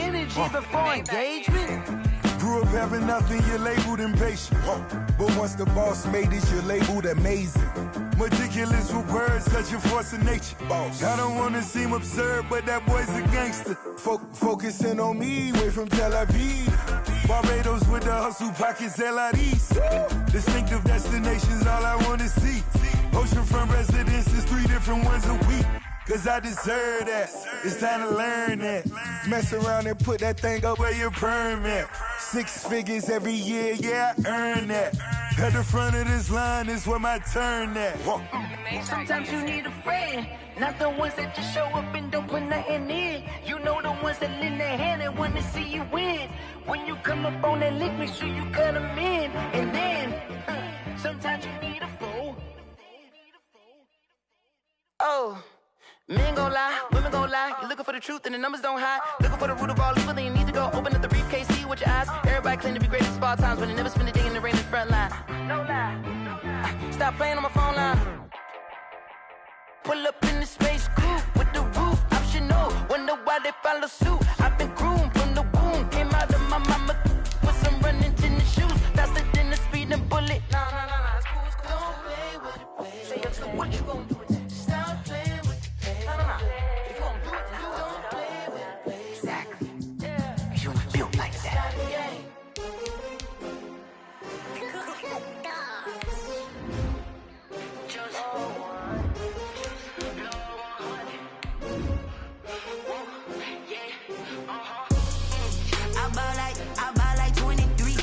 energy before engagement. Grew up having nothing, you're labeled impatient. But once the boss made it, you're labeled amazing. Meticulous with words, such a force of nature. I don't want to seem absurd, but that boy's a gangster. Focusing on me, way from Tel Aviv. Barbados with the hustle pockets, LIDs. Distinctive destinations, all I want to see. Oceanfront residences, 3 different ones a week. Cause I deserve that, it's time to learn that. Mess around and put that thing up where your perm at. 6 figures every year, yeah, I earn that. At the front of this line is where my turn at. Sometimes you need a friend, not the ones that just show up and don't put nothing in. You know the ones that lend their hand and want to see you win. When you come up on that lick, make sure you cut them in. And then, sometimes you need a fool. Oh. Men gon' lie, women gon' lie. You're looking for the truth and the numbers don't hide. Looking for the root of all evil, then you need to go open up the briefcase, see with your eyes. Everybody claim to be great at small times, but they never spend a day in the rain in the front line. No lie. Stop playing on my phone line. Pull up in the space coupe with the roof optional. Wonder why they follow suit. I've been groomed from the womb. Came out of my mama with some running tennis shoes. Faster than the speeding bullet. Nah, it's cool, it's cool. Don't play with it, baby. Say yes, so what you gon' do with that? Stop playing with it. If you don't do it, then you don't play with it, baby. Exactly. Yeah. You ain't built like that. I buy like 23.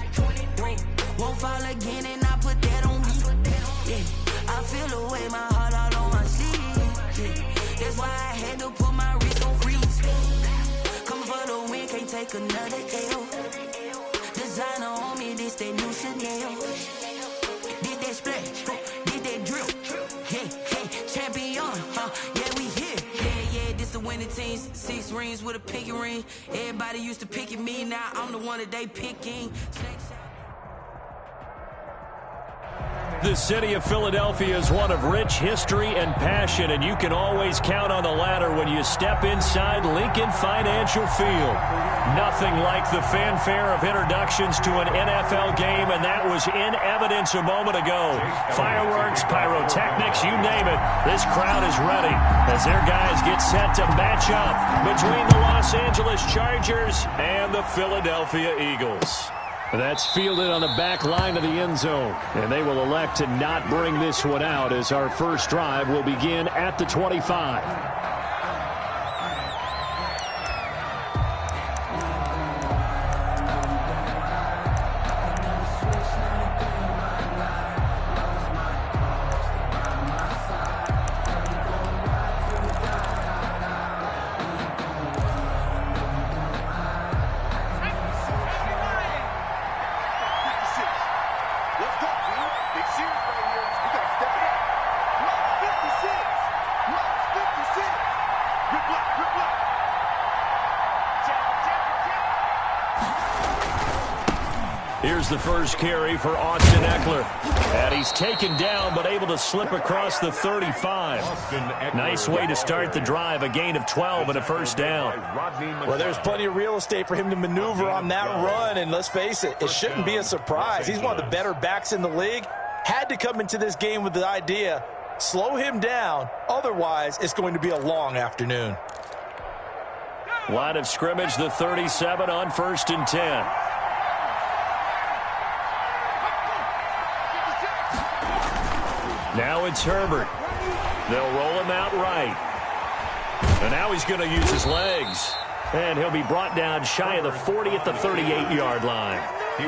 Won't fall again and I put that on me. Yeah. I feel away my heart all on my sleeve. Yeah. That's why I had to put my wrist on freeze. Come for the win, can't take another L. Designer on me, this that new Chanel. Did that splash, did that drill. Hey, champion, yeah, we here. Yeah, this the winning team. 6 rings with a pinky ring. Everybody used to picking me, now I'm the one that they picking. The city of Philadelphia is one of rich history and passion, and you can always count on the ladder when you step inside Lincoln Financial Field. Nothing like the fanfare of introductions to an NFL game, and that was in evidence a moment ago. Fireworks, pyrotechnics, you name it. This crowd is ready as their guys get set to match up between the Los Angeles Chargers and the Philadelphia Eagles. That's fielded on the back line of the end zone, and they will elect to not bring this one out as our first drive will begin at the 25. Here's the first carry for Austin Eckler. And he's taken down but able to slip across the 35. Nice way to start the drive, a gain of 12 and a first down. Well, there's plenty of real estate for him to maneuver on that run, and let's face it, it shouldn't be a surprise. He's one of the better backs in the league. Had to come into this game with the idea, slow him down, otherwise it's going to be a long afternoon. Line of scrimmage, the 37 on 1st and 10. Now it's Herbert. They'll roll him out right. And now he's going to use his legs. And he'll be brought down shy of the 40 at the 38-yard line.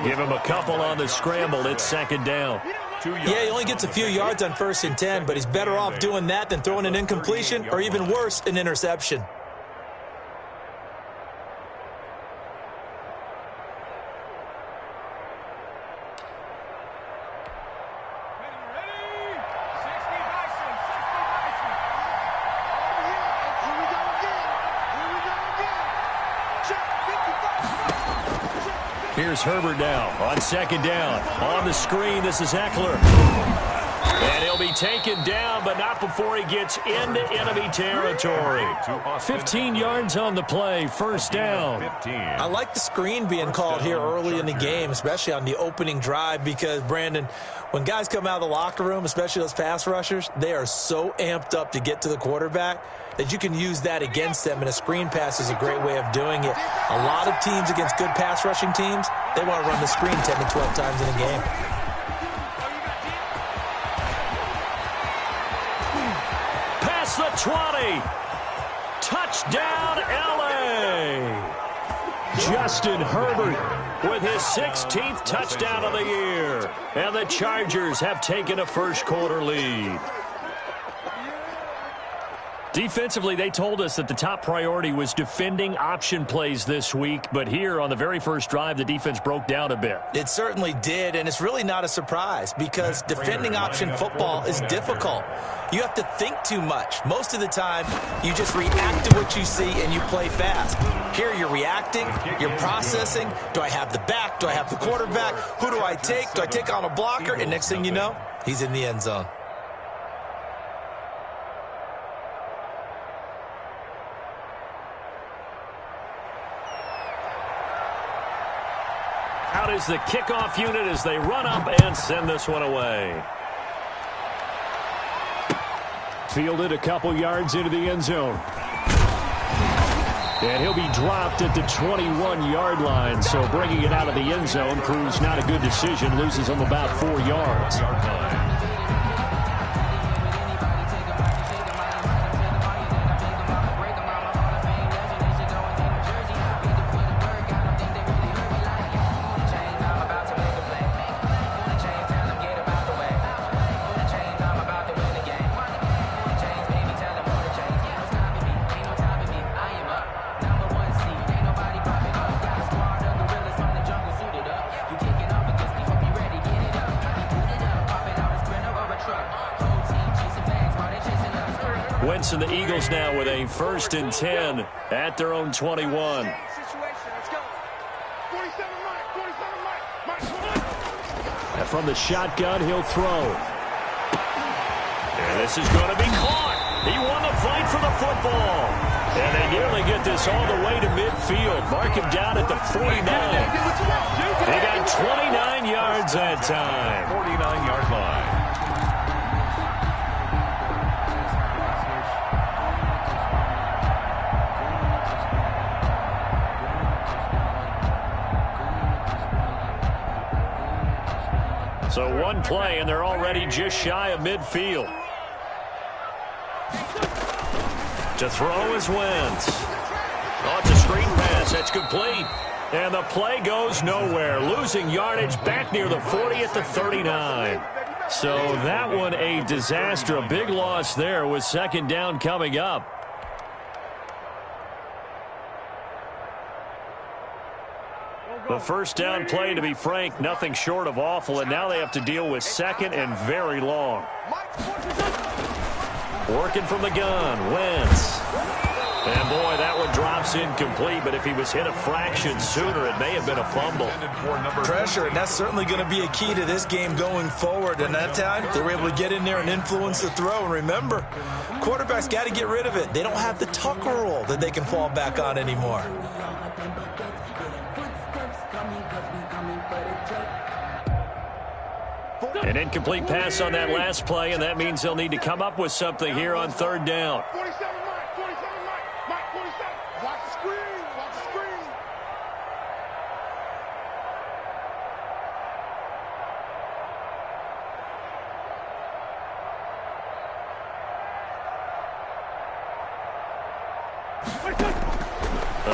Give him a couple on the scramble. It's 2nd down. Yeah, he only gets a few yards on 1st and 10, but he's better off doing that than throwing an incompletion or even worse, an interception. Here's Herbert now on 2nd down. On the screen, this is Eckler. And he'll be taken down, but not before he gets into enemy territory. 15 yards on the play, first down. I like the screen being called here early in the game, especially on the opening drive, because, Brandon, when guys come out of the locker room, especially those pass rushers, they are so amped up to get to the quarterback that you can use that against them, and a screen pass is a great way of doing it. A lot of teams against good pass rushing teams, they want to run the screen 10 to 12 times in a game. Past the 20. Touchdown, LA. Justin Herbert with his 16th touchdown of the year. And the Chargers have taken a first-quarter lead. Defensively, they told us that the top priority was defending option plays this week, but here on the very first drive, the defense broke down a bit. It certainly did, and it's really not a surprise because defending option football is difficult. You have to think too much. Most of the time, you just react to what you see and you play fast. Here, you're reacting, you're processing. Do I have the back? Do I have the quarterback? Who do I take? Do I take on a blocker? And next thing you know, he's in the end zone. Out is the kickoff unit as they run up and send this one away. Fielded a couple yards into the end zone. And he'll be dropped at the 21-yard line. So bringing it out of the end zone proves not a good decision. Loses him about 4 yards. And the Eagles now with a 1st and 10 at their own 21. And from the shotgun, he'll throw. And this is going to be caught. He won the fight for the football. And they nearly get this all the way to midfield. Mark him down at the 49. They got 29 yards that time. 49-yard line. So one play, and they're already just shy of midfield. To throw is Wentz. Oh, it's a screen pass. That's complete. And the play goes nowhere. Losing yardage back near the 40 at the 39. So that one a disaster. A big loss there with 2nd down coming up. The 1st down play, to be frank, nothing short of awful, and now they have to deal with 2nd and very long. Working from the gun, Wentz. And boy, that one drops incomplete, but if he was hit a fraction sooner, it may have been a fumble. Pressure, and that's certainly going to be a key to this game going forward. And that time, they were able to get in there and influence the throw. And remember, quarterbacks got to get rid of it. They don't have the Tucker rule that they can fall back on anymore. An incomplete pass on that last play, and that means they'll need to come up with something here on 3rd down. 47, Mike. 47, Mike. 47. Watch the screen. Watch the screen.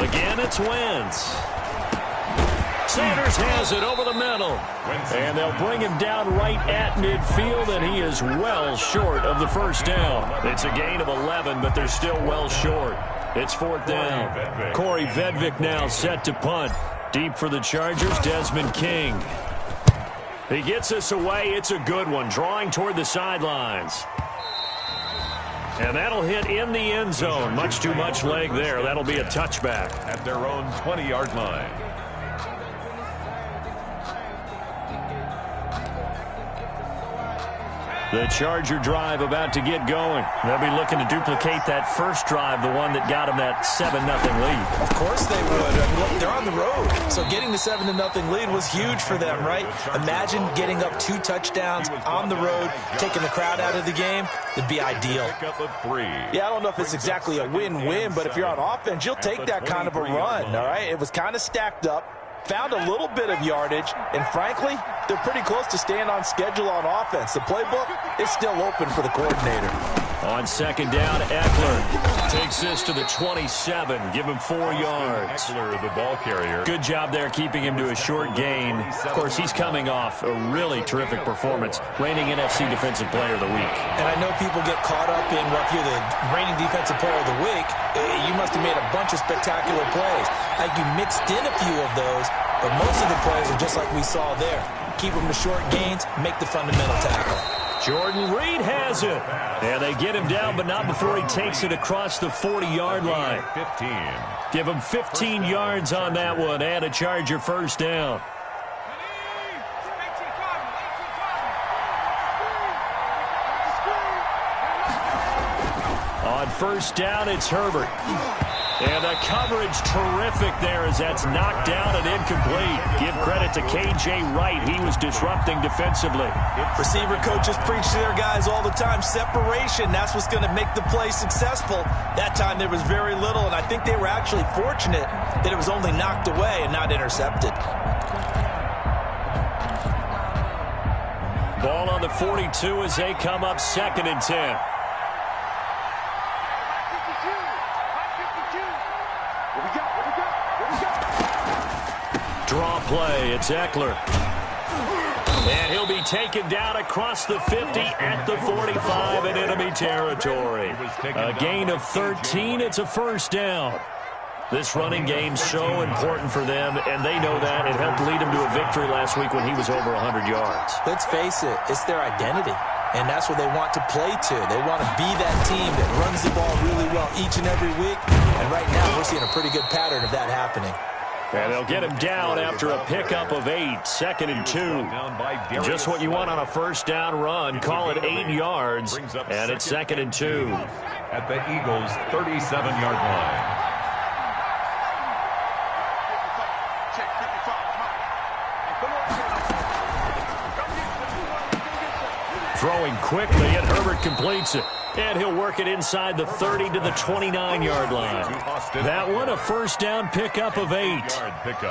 Again, it's Wentz. Sanders has it over the middle. And they'll bring him down right at midfield, and he is well short of the 1st down. It's a gain of 11, but they're still well short. It's 4th down. Corey Vedvik now set to punt. Deep for the Chargers, Desmond King. He gets this away. It's a good one, drawing toward the sidelines. And that'll hit in the end zone. Much too much leg there. That'll be a touchback. At their own 20-yard line. The Charger drive about to get going. They'll be looking to duplicate that first drive, the one that got them that 7-0 lead. Of course they would. I mean, look, they're on the road. So getting the 7-0 lead was huge for them, right? Imagine getting up 2 touchdowns on the road, taking the crowd out of the game. It'd be ideal. Yeah, I don't know if it's exactly a win-win, but if you're on offense, you'll take that kind of a run, all right? It was kind of stacked up. Found a little bit of yardage, and frankly, they're pretty close to staying on schedule on offense. The playbook is still open for the coordinator. On second down, Eckler takes this to the 27. Give him 4 yards. Eckler, the ball carrier. Good job there keeping him to a short gain. Of course, he's coming off a really terrific performance, reigning NFC Defensive Player of the Week. And I know people get caught up in, well, if you're the reigning Defensive Player of the Week, you must have made a bunch of spectacular plays. Like you mixed in a few of those, but most of the plays are just like we saw there. Keep them to short gains, make the fundamental tackle. Jordan Reed has it. And they get him down, but not before he takes it across the 40-yard line. 15. Give him 15 yards on that one and a Charger first down. On first down, it's Herbert. And the coverage terrific there as that's knocked down and incomplete. Give credit to K.J. Wright. He was disrupting defensively. Receiver coaches preach to their guys all the time. Separation, that's what's going to make the play successful. That time there was very little, and I think they were actually fortunate that it was only knocked away and not intercepted. Ball on the 42 as they come up 2nd and 10. Draw play, it's Eckler. And he'll be taken down across the 50 at the 45 in enemy territory. A gain of 13, it's a first down. This running game's so important for them, and they know that. It helped lead them to a victory last week when he was over 100 yards. Let's face it, it's their identity, and that's what they want to play to. They want to be that team that runs the ball really well each and every week, and right now we're seeing a pretty good pattern of that happening. And they'll get him down after a pickup of 8, 2nd and 2. Just what you want on a first down run. Call it 8 yards, and it's 2nd and 2. At the Eagles' 37-yard line. Throwing quickly, and Herbert completes it. And he'll work it inside the 30 to the 29-yard line. That one, a first down pickup of 8.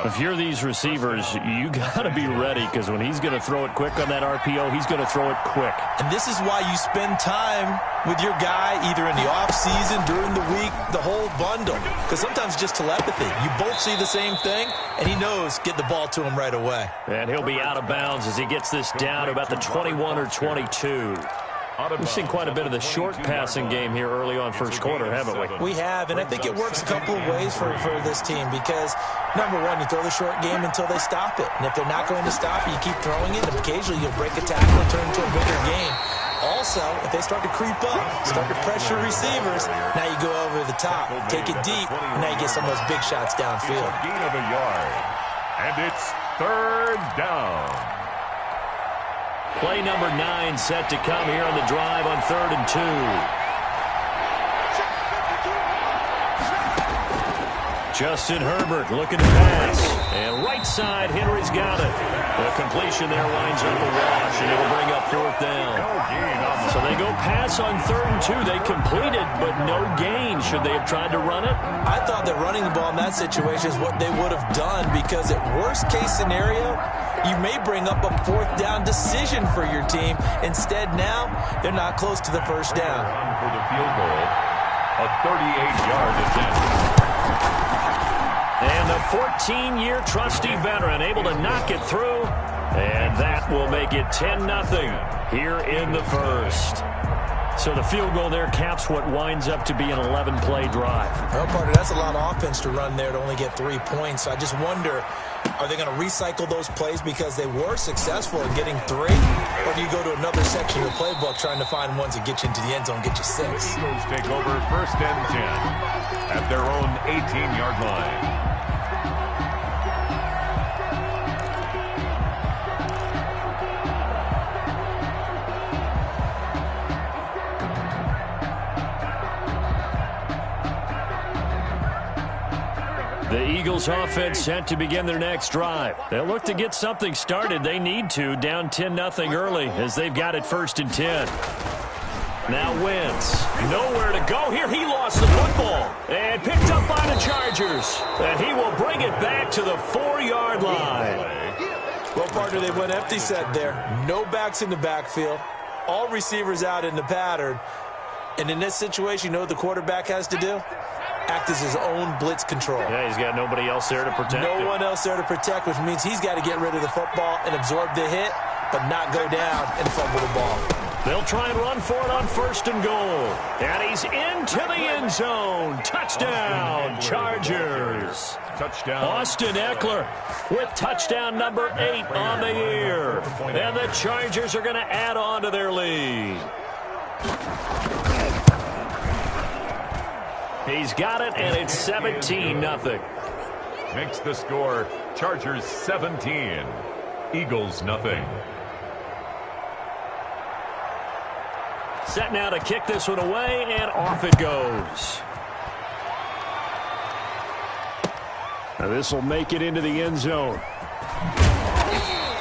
If you're these receivers, you got to be ready, because when he's going to throw it quick on that RPO, he's going to throw it quick. And this is why you spend time with your guy either in the offseason, during the week, the whole bundle. Because sometimes just telepathy. You both see the same thing, and he knows get the ball to him right away. And he'll be out of bounds as he gets this down to about the 21 or 22. We've seen quite a bit of the short passing game here early on first quarter, haven't we? We have, and I think it works a couple of ways for this team because, number one, you throw the short game until they stop it. And if they're not going to stop it, you keep throwing it, and occasionally you'll break a tackle and turn it into a bigger game. Also, if they start to creep up, start to pressure receivers, now you go over the top, take it deep, and now you get some of those big shots downfield. Gain of a yard, and it's 3rd down. Play number 9 set to come here on the drive on 3rd and 2. Justin Herbert looking to pass. And right side, Henry's got it. The completion there winds up a wash, and it'll bring up 4th down. So they go pass on 3rd and 2. They completed, but no gain. Should they have tried to run it? I thought that running the ball in that situation is what they would have done because at worst case scenario, you may bring up a 4th down decision for your team. Instead, now, they're not close to the first down. For the field goal, a 38-yard attempt. And the 14-year trusty veteran able to knock it through. And that will make it 10-0 here in the first. So the field goal there caps what winds up to be an 11-play drive. Well, partner, that's a lot of offense to run there to only get 3 points. I just wonder, are they going to recycle those plays because they were successful in getting 3? Or do you go to another section of the playbook trying to find ones that get you into the end zone, get you 6? Eagles take over 1st and 10 at their own 18-yard line. The Eagles offense set to begin their next drive. They'll look to get something started. They need to, down 10-0 early as they've got it 1st and 10. Now Wentz, nowhere to go here. He lost the football and picked up by the Chargers. And he will bring it back to the 4-yard line. Well, partner, they went empty set there. No backs in the backfield. All receivers out in the pattern. And in this situation, you know what the quarterback has to do? Act as his own blitz control. Yeah, he's got nobody else there to protect him. No one else there to protect, which means he's got to get rid of the football and absorb the hit, but not go down and fumble the ball. They'll try and run for it on 1st and goal. And he's into the end zone. Touchdown, Chargers. Touchdown. Austin Eckler with touchdown number 8 on the year. And the Chargers are going to add on to their lead. He's got it, and it's 17-0. Makes the score Chargers 17, Eagles nothing. Set now to kick this one away, and off it goes. Now this will make it into the end zone.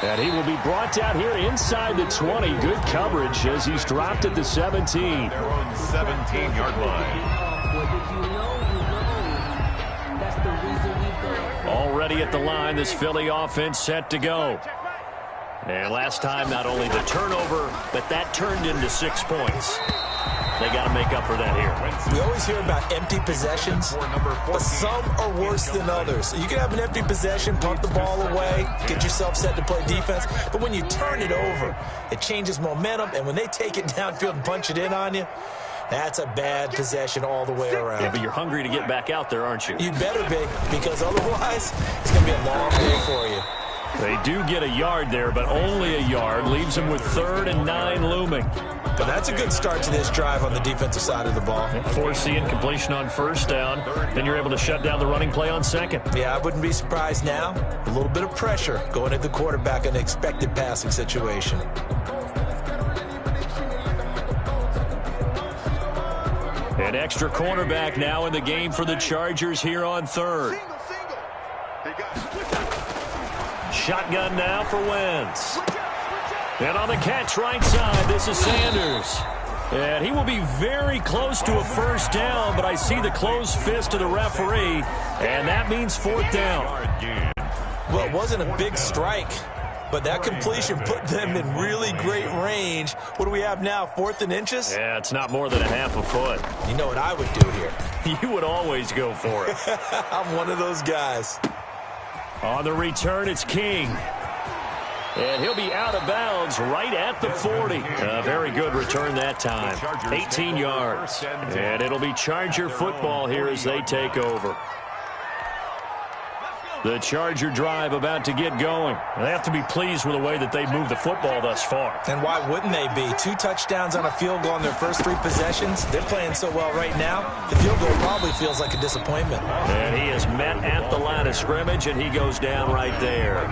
And he will be brought down here inside the 20. Good coverage as he's dropped at the 17. Their own 17-yard line. Already at the line, this Philly offense set to go. And last time, not only the turnover, but that turned into 6 points. They got to make up for that here. We always hear about empty possessions, but some are worse than others. You can have an empty possession, punt the ball away, get yourself set to play defense, but when you turn it over, it changes momentum, and when they take it downfield and punch it in on you, that's a bad possession all the way around. Yeah, but you're hungry to get back out there, aren't you? You better be, because otherwise it's going to be a long day for you. They do get a yard there, but only a yard. Leaves them with 3rd and 9 looming. But that's a good start to this drive on the defensive side of the ball. Force the incompletion on 1st down. Then you're able to shut down the running play on 2nd. Yeah, I wouldn't be surprised now. A little bit of pressure going at the quarterback in an expected passing situation. An extra cornerback now in the game for the Chargers here on 3rd. Shotgun now for Wentz. And on the catch right side, this is Sanders. And he will be very close to a 1st down, but I see the closed fist of the referee, and that means 4th down. Well, it wasn't a big strike, but that completion put them in really great range. What do we have now, 4th and inches? Yeah, it's not more than a half a foot. You know what I would do here? You would always go for it. I'm one of those guys. On the return, it's King. And he'll be out of bounds right at the 40. A very good return that time. 18 yards. And it'll be Charger football here as they take over. The Charger drive about to get going. They have to be pleased with the way that they moved the football thus far. And why wouldn't they be? 2 touchdowns on a field goal in their first 3 possessions. They're playing so well right now, the field goal probably feels like a disappointment. And he is met at the line of scrimmage, and he goes down right there.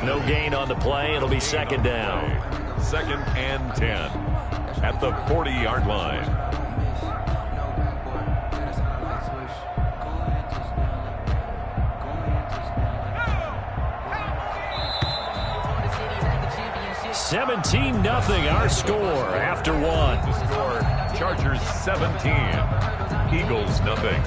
No gain on the play. It'll be 2nd down. 2nd and 10 at the 40-yard line. $17-0 our score after 1. Score Chargers 17, Eagles nothing.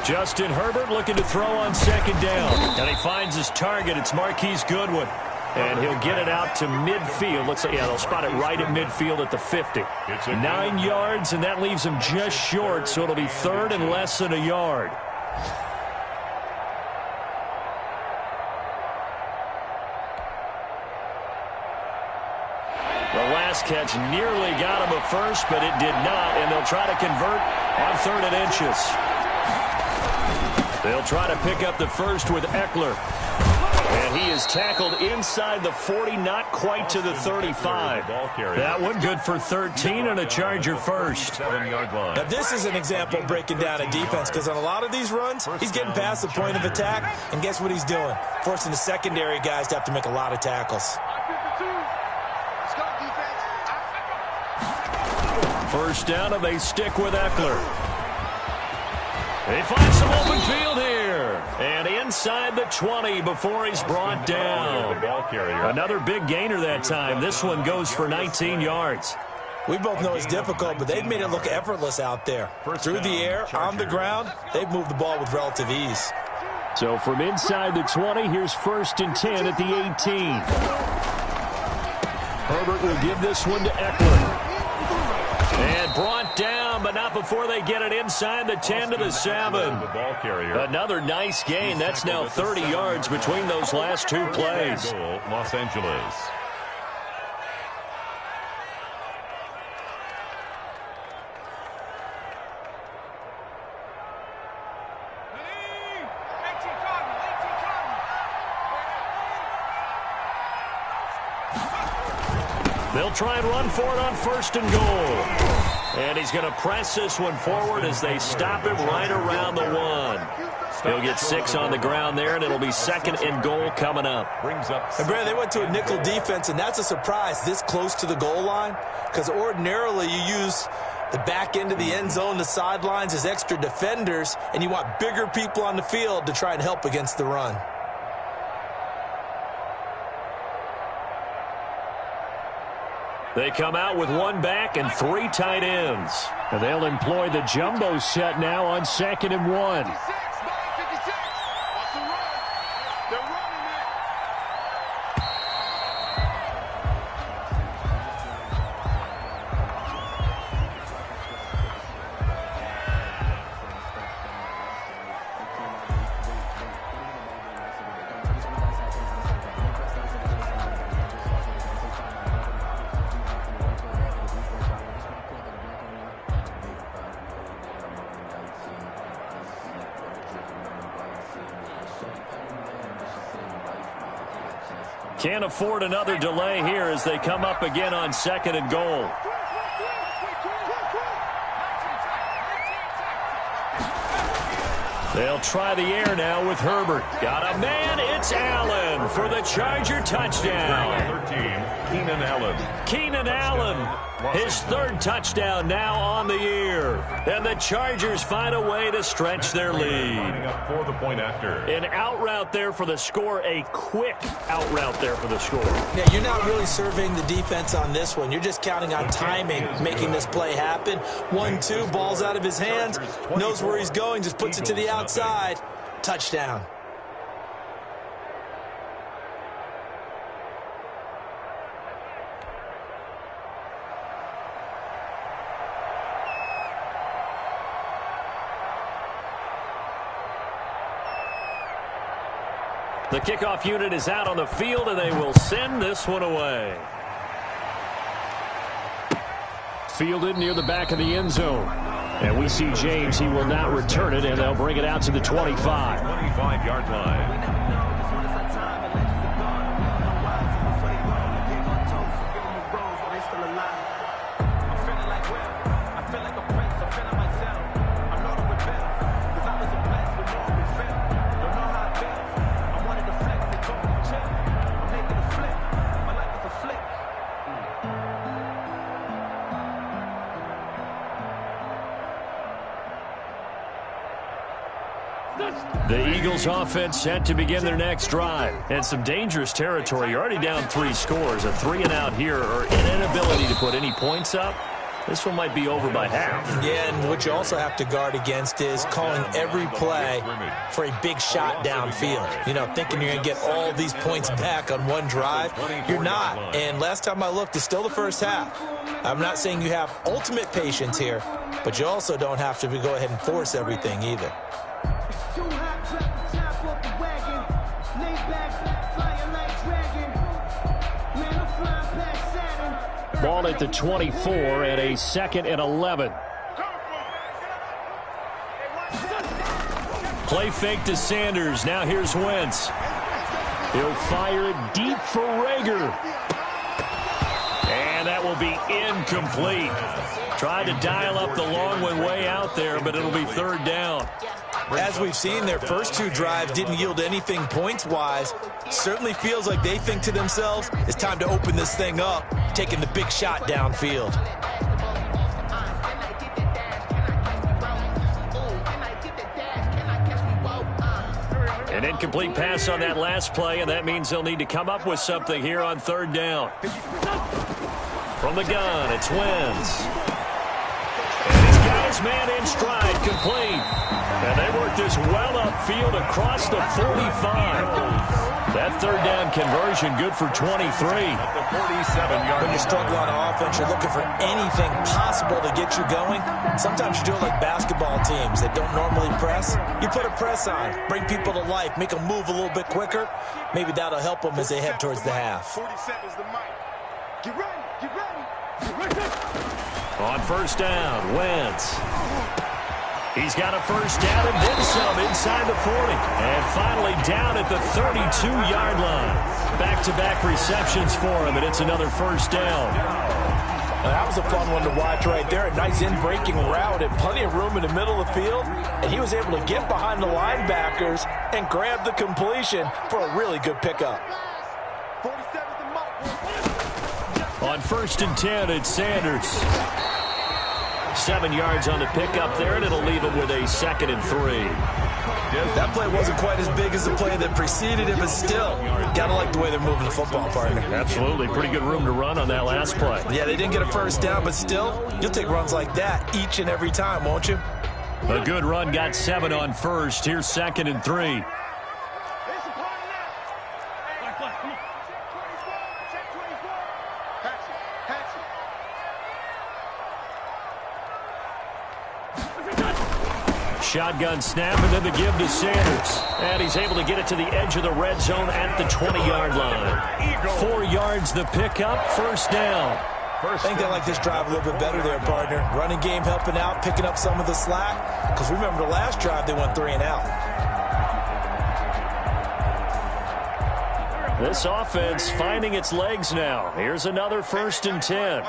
Justin Herbert looking to throw on 2nd down. And he finds his target. It's Marquise Goodwin. And he'll get it out to midfield. Looks like, yeah, they'll spot it right at midfield at the 50. 9 yards, and that leaves him just short, so it'll be 3rd and less than a yard. The last catch nearly got him at first, but it did not, and they'll try to convert on 3rd and inches. They'll try to pick up the first with Eckler. And he is tackled inside the 40, not quite to the 35. That one good for 13 and a Charger first. Now this is an example of breaking down a defense, because on a lot of these runs, he's getting past the point of attack, and guess what he's doing? Forcing the secondary guys to have to make a lot of tackles. First down, and they stick with Eckler. They find some open field here. And inside the 20 before he's brought down. Another big gainer that time. This one goes for 19 yards. We both know it's difficult, but they've made it look effortless out there. Through the air, on the ground, they've moved the ball with relative ease. So from inside the 20, here's 1st and 10 at the 18. Herbert will give this one to Eckler. And brought down, but not before they get it inside the 10 to the 7. Another nice gain. That's now 30 yards between those last two plays. Los Angeles. They'll try and run for it on 1st and goal. And he's going to press this one forward as they stop him right around the 1. He'll get 6 on the ground there, and it'll be 2nd and goal coming up. And Brad, they went to a nickel defense, and that's a surprise this close to the goal line, because ordinarily you use the back end of the end zone, the sidelines as extra defenders, and you want bigger people on the field to try and help against the run. They come out with 1 back and 3 tight ends. And they'll employ the jumbo set now on 2nd and 1. Can't afford another delay here as they come up again on 2nd and goal. They'll try the air now with Herbert. Got a man, it's Allen for the Charger touchdown. 13, Keenan Allen. Keenan Allen, his 3rd touchdown now on the year. And the Chargers find a way to stretch their lead. Up for the point after. An out route there for the score, a quick out route there for the score. Yeah, you're not really surveying the defense on this one. You're just counting on timing, making this play happen. 1-2, ball's out of his hands, knows where he's going, just puts it to the outside. Touchdown. The kickoff unit is out on the field, and they will send this one away. Fielded near the back of the end zone. And we see James. He will not return it, and they'll bring it out to the 25. 25-yard line. The Eagles offense set to begin their next drive. And some dangerous territory. You're already down 3 scores. A 3 and out here, or an inability to put any points up. This one might be over by half. Yeah, and what you also have to guard against is calling every play for a big shot downfield. You know, thinking you're going to get all these points back on one drive. You're not. And last time I looked, it's still the first half. I'm not saying you have ultimate patience here, but you also don't have to go ahead and force everything either. Ball at the 24 and a 2nd and 11. Play fake to Sanders. Now here's Wentz. He'll fire it deep for Rager. And that will be incomplete. Tried to dial up the long one way out there, but it'll be third down. As we've seen, their first two drives didn't yield anything points-wise. Certainly feels like they think to themselves, it's time to open this thing up, taking the big shot downfield. An incomplete pass on that last play, and that means they'll need to come up with something here on third down. From the gun, it's Wentz. And he's got his man in stride, complete. And they work this well upfield across the 45. That third down conversion good for 23. When you struggle on offense, you're looking for anything possible to get you going. Sometimes you do it like basketball teams that don't normally press. You put a press on, bring people to life, make them move a little bit quicker. Maybe that'll help them as they head towards the half. 47's the mic. Get ready, get ready, get ready. On first down, Wentz. He's got a first down and then some inside the 40. And finally down at the 32-yard line. Back-to-back receptions for him, and it's another first down. That was a fun one to watch right there. A nice in-breaking route and plenty of room in the middle of the field. And he was able to get behind the linebackers and grab the completion for a really good pickup. 47's the mic. On first and 10, it's Sanders. 7 yards on the pickup there, and it'll leave him with a 2nd and 3. That play wasn't quite as big as the play that preceded it, but still, gotta like the way they're moving the football, partner. Absolutely. Pretty good room to run on that last play. Yeah, they didn't get a first down, but still, you'll take runs like that each and every time, won't you? A good run, got 7 on first. Here's 2nd and 3. Shotgun snap, and then the give to Sanders. And he's able to get it to the edge of the red zone at the 20-yard line. 4 yards the pickup, first down. I think they like this drive a little bit better there, partner. Running game helping out, picking up some of the slack. Because remember the last drive, they went 3 and out. This offense finding its legs now. Here's another 1st and 10.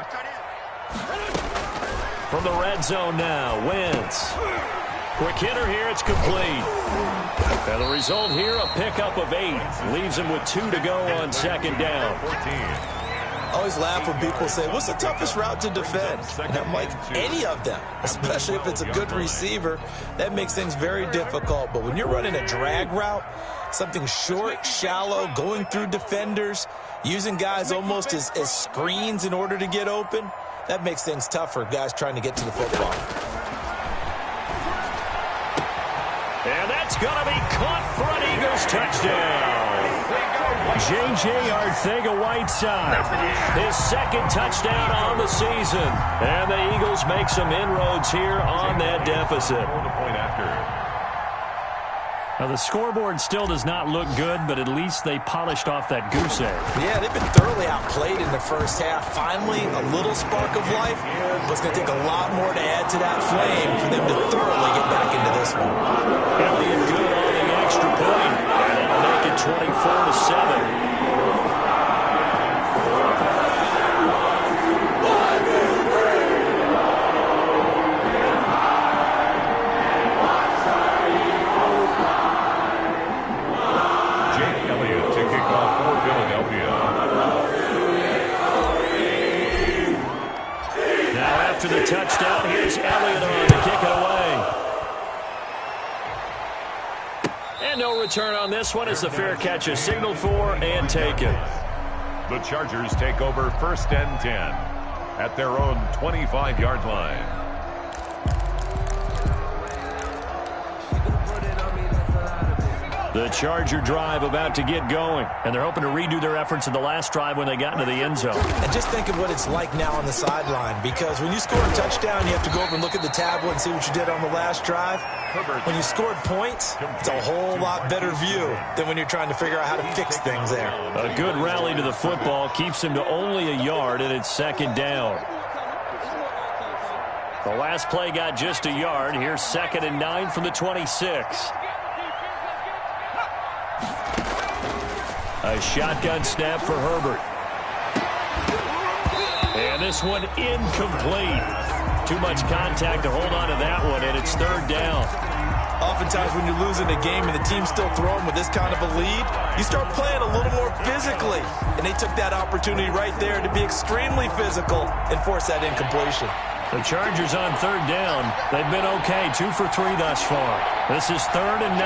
From the red zone now, Wentz. Quick hitter here, it's complete. And the result here, a pickup of 8. Leaves him with 2 to go on 2nd down. I always laugh when people say, what's the toughest route to defend? And I'm like, any of them, especially if it's a good receiver. That makes things very difficult. But when you're running a drag route, something short, shallow, going through defenders, using guys almost as screens in order to get open, that makes things tough for guys trying to get to the football. And that's going to be caught for an Eagles touchdown. J.J. Arcega-Whiteside, his 2nd touchdown on the season. And the Eagles make some inroads here on that deficit. Now, the scoreboard still does not look good, but at least they polished off that goose egg. Yeah, they've been thoroughly outplayed in the first half. Finally, a little spark of life, but it's going to take a lot more to add to that flame for them to thoroughly get back into this one. And being good on the extra point. And it'll make it 24-7. After the touchdown, here's Elliott on to kick it away. And no return on this one as the fair catch is signaled for and taken. The Chargers take over 1st and 10 at their own 25-yard line. The Charger drive about to get going, and they're hoping to redo their efforts in the last drive when they got into the end zone. And just think of what it's like now on the sideline, because when you score a touchdown, you have to go over and look at the tablet and see what you did on the last drive. When you scored points, it's a whole lot better view than when you're trying to figure out how to fix things there. A good rally to the football keeps him to only a yard, and it's 2nd down. The last play got just a yard. Here's 2nd and 9 from the 26. A shotgun snap for Herbert. And this one incomplete. Too much contact to hold on to that one, and it's third down. Oftentimes when you're losing a game and the team's still throwing with this kind of a lead, you start playing a little more physically. And they took that opportunity right there to be extremely physical and force that incompletion. The Chargers on third down. They've been okay, 2 for 3 thus far. This is 3rd and 9.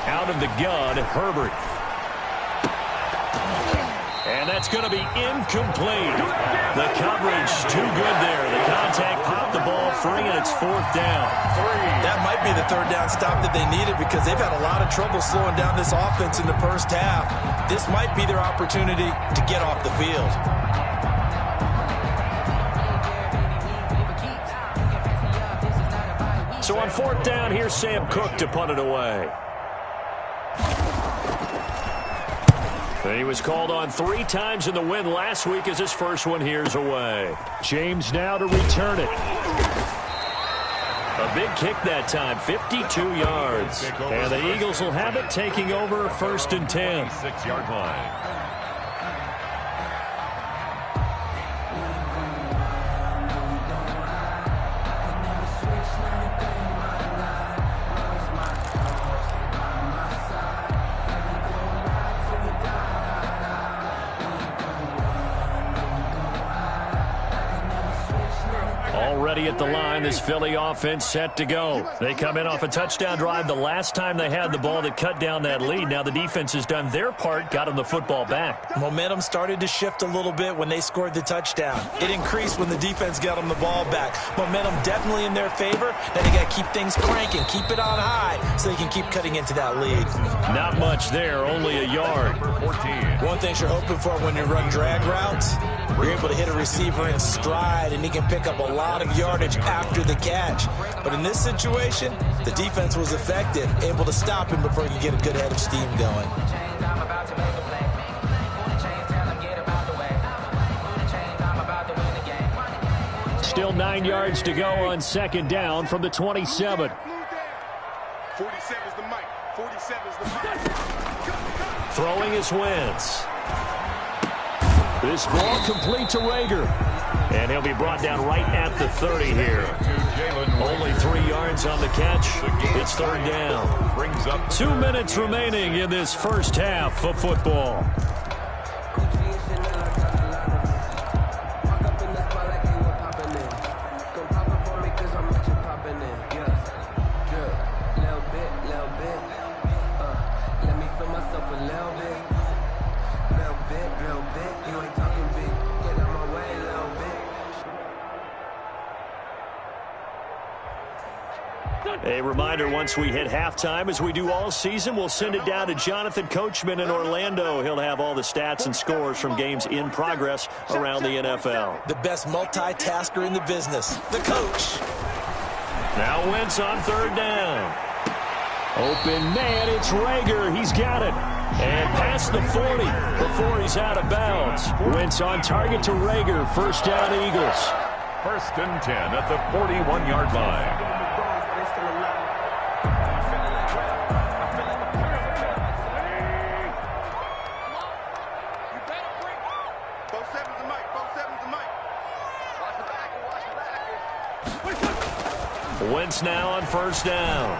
Out of the gun, Herbert. And that's going to be incomplete. The coverage too good there. The contact popped the ball free, and it's 4th down. That might be the third down stop that they needed because they've had a lot of trouble slowing down this offense in the first half. This might be their opportunity to get off the field. So on 4th down, here's Sam Cook to punt it away. He was called on 3 times in the win last week as his first one here's away. James now to return it. A big kick that time, 52 yards. And the Eagles will have it, taking over 1st and 10. 6-yard line. Already at the line, this Philly offense set to go. They come in off a touchdown drive the last time they had the ball that cut down that lead. Now the defense has done their part, got them the football back. Momentum started to shift a little bit when they scored the touchdown. It increased when the defense got them the ball back. Momentum definitely in their favor. Now they got to keep things cranking, keep it on high so they can keep cutting into that lead. Not much there, only a yard. 14. One thing you're hoping for when you run drag routes, you're able to hit a receiver in stride and he can pick up a lot of yardage after the catch. But in this situation, the defense was effective, able to stop him before he could get a good head of steam going. Still 9 yards to go on 2nd down from the 27. 47's the mic. 47's the mic. Throwing is Wentz. This ball complete to Rager. And he'll be brought down right at the 30 here. Only 3 yards on the catch. It's 3rd down. 2 minutes remaining in this first half of football. A reminder, once we hit halftime, as we do all season, we'll send it down to Jonathan Coachman in Orlando. He'll have all the stats and scores from games in progress around the NFL. The best multitasker in the business, the coach. Now Wentz on 3rd down. Open man, it's Rager. He's got it. And past the 40 before he's out of bounds. Wentz on target to Rager. 1st down, Eagles. 1st and 10 at the 41-yard line. Wentz now on 1st down.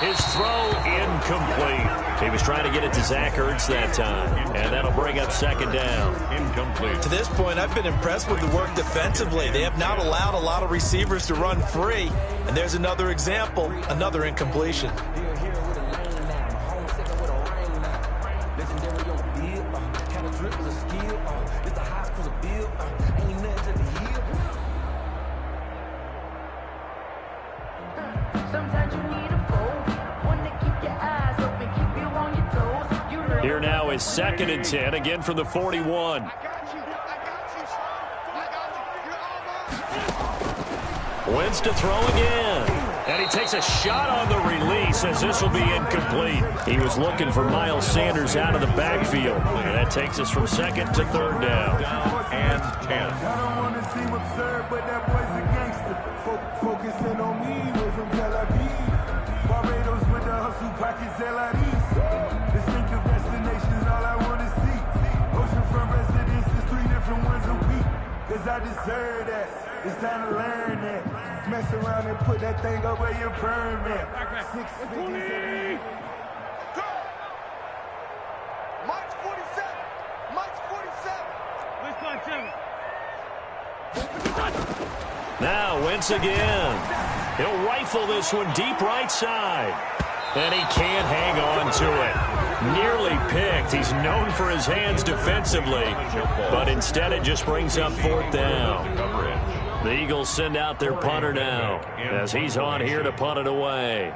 His throw incomplete. He was trying to get it to Zach Ertz that time, and that'll bring up 2nd down. Incomplete. To this point, I've been impressed with the work defensively. They have not allowed a lot of receivers to run free, and there's another example, another incompletion. Here now is 2nd and 10, again from the 41. Wentz to throw again. And he takes a shot on the release as this will be incomplete. He was looking for Miles Sanders out of the backfield. And that takes us from 2nd to 3rd down. And 10. I don't want to seem absurd, but that boy's a gangster. Focusing on me, we're from Tel Aviv. Barbados with the hustle pockets LIDs. Distinctive destinations, all I want to see. Oceanfront residences, 3 different ones a week. Cause I deserve that. It's time to learn that. Mess around and put that thing over your permit. 6 figures every year. March 47. March 47. Where's my Jimmy? Now Wentz again. He'll rifle this one deep right side. And he can't hang on to it. Nearly picked. He's known for his hands defensively. But instead it just brings up 4th down. The Eagles send out their punter now as he's on here to punt it away.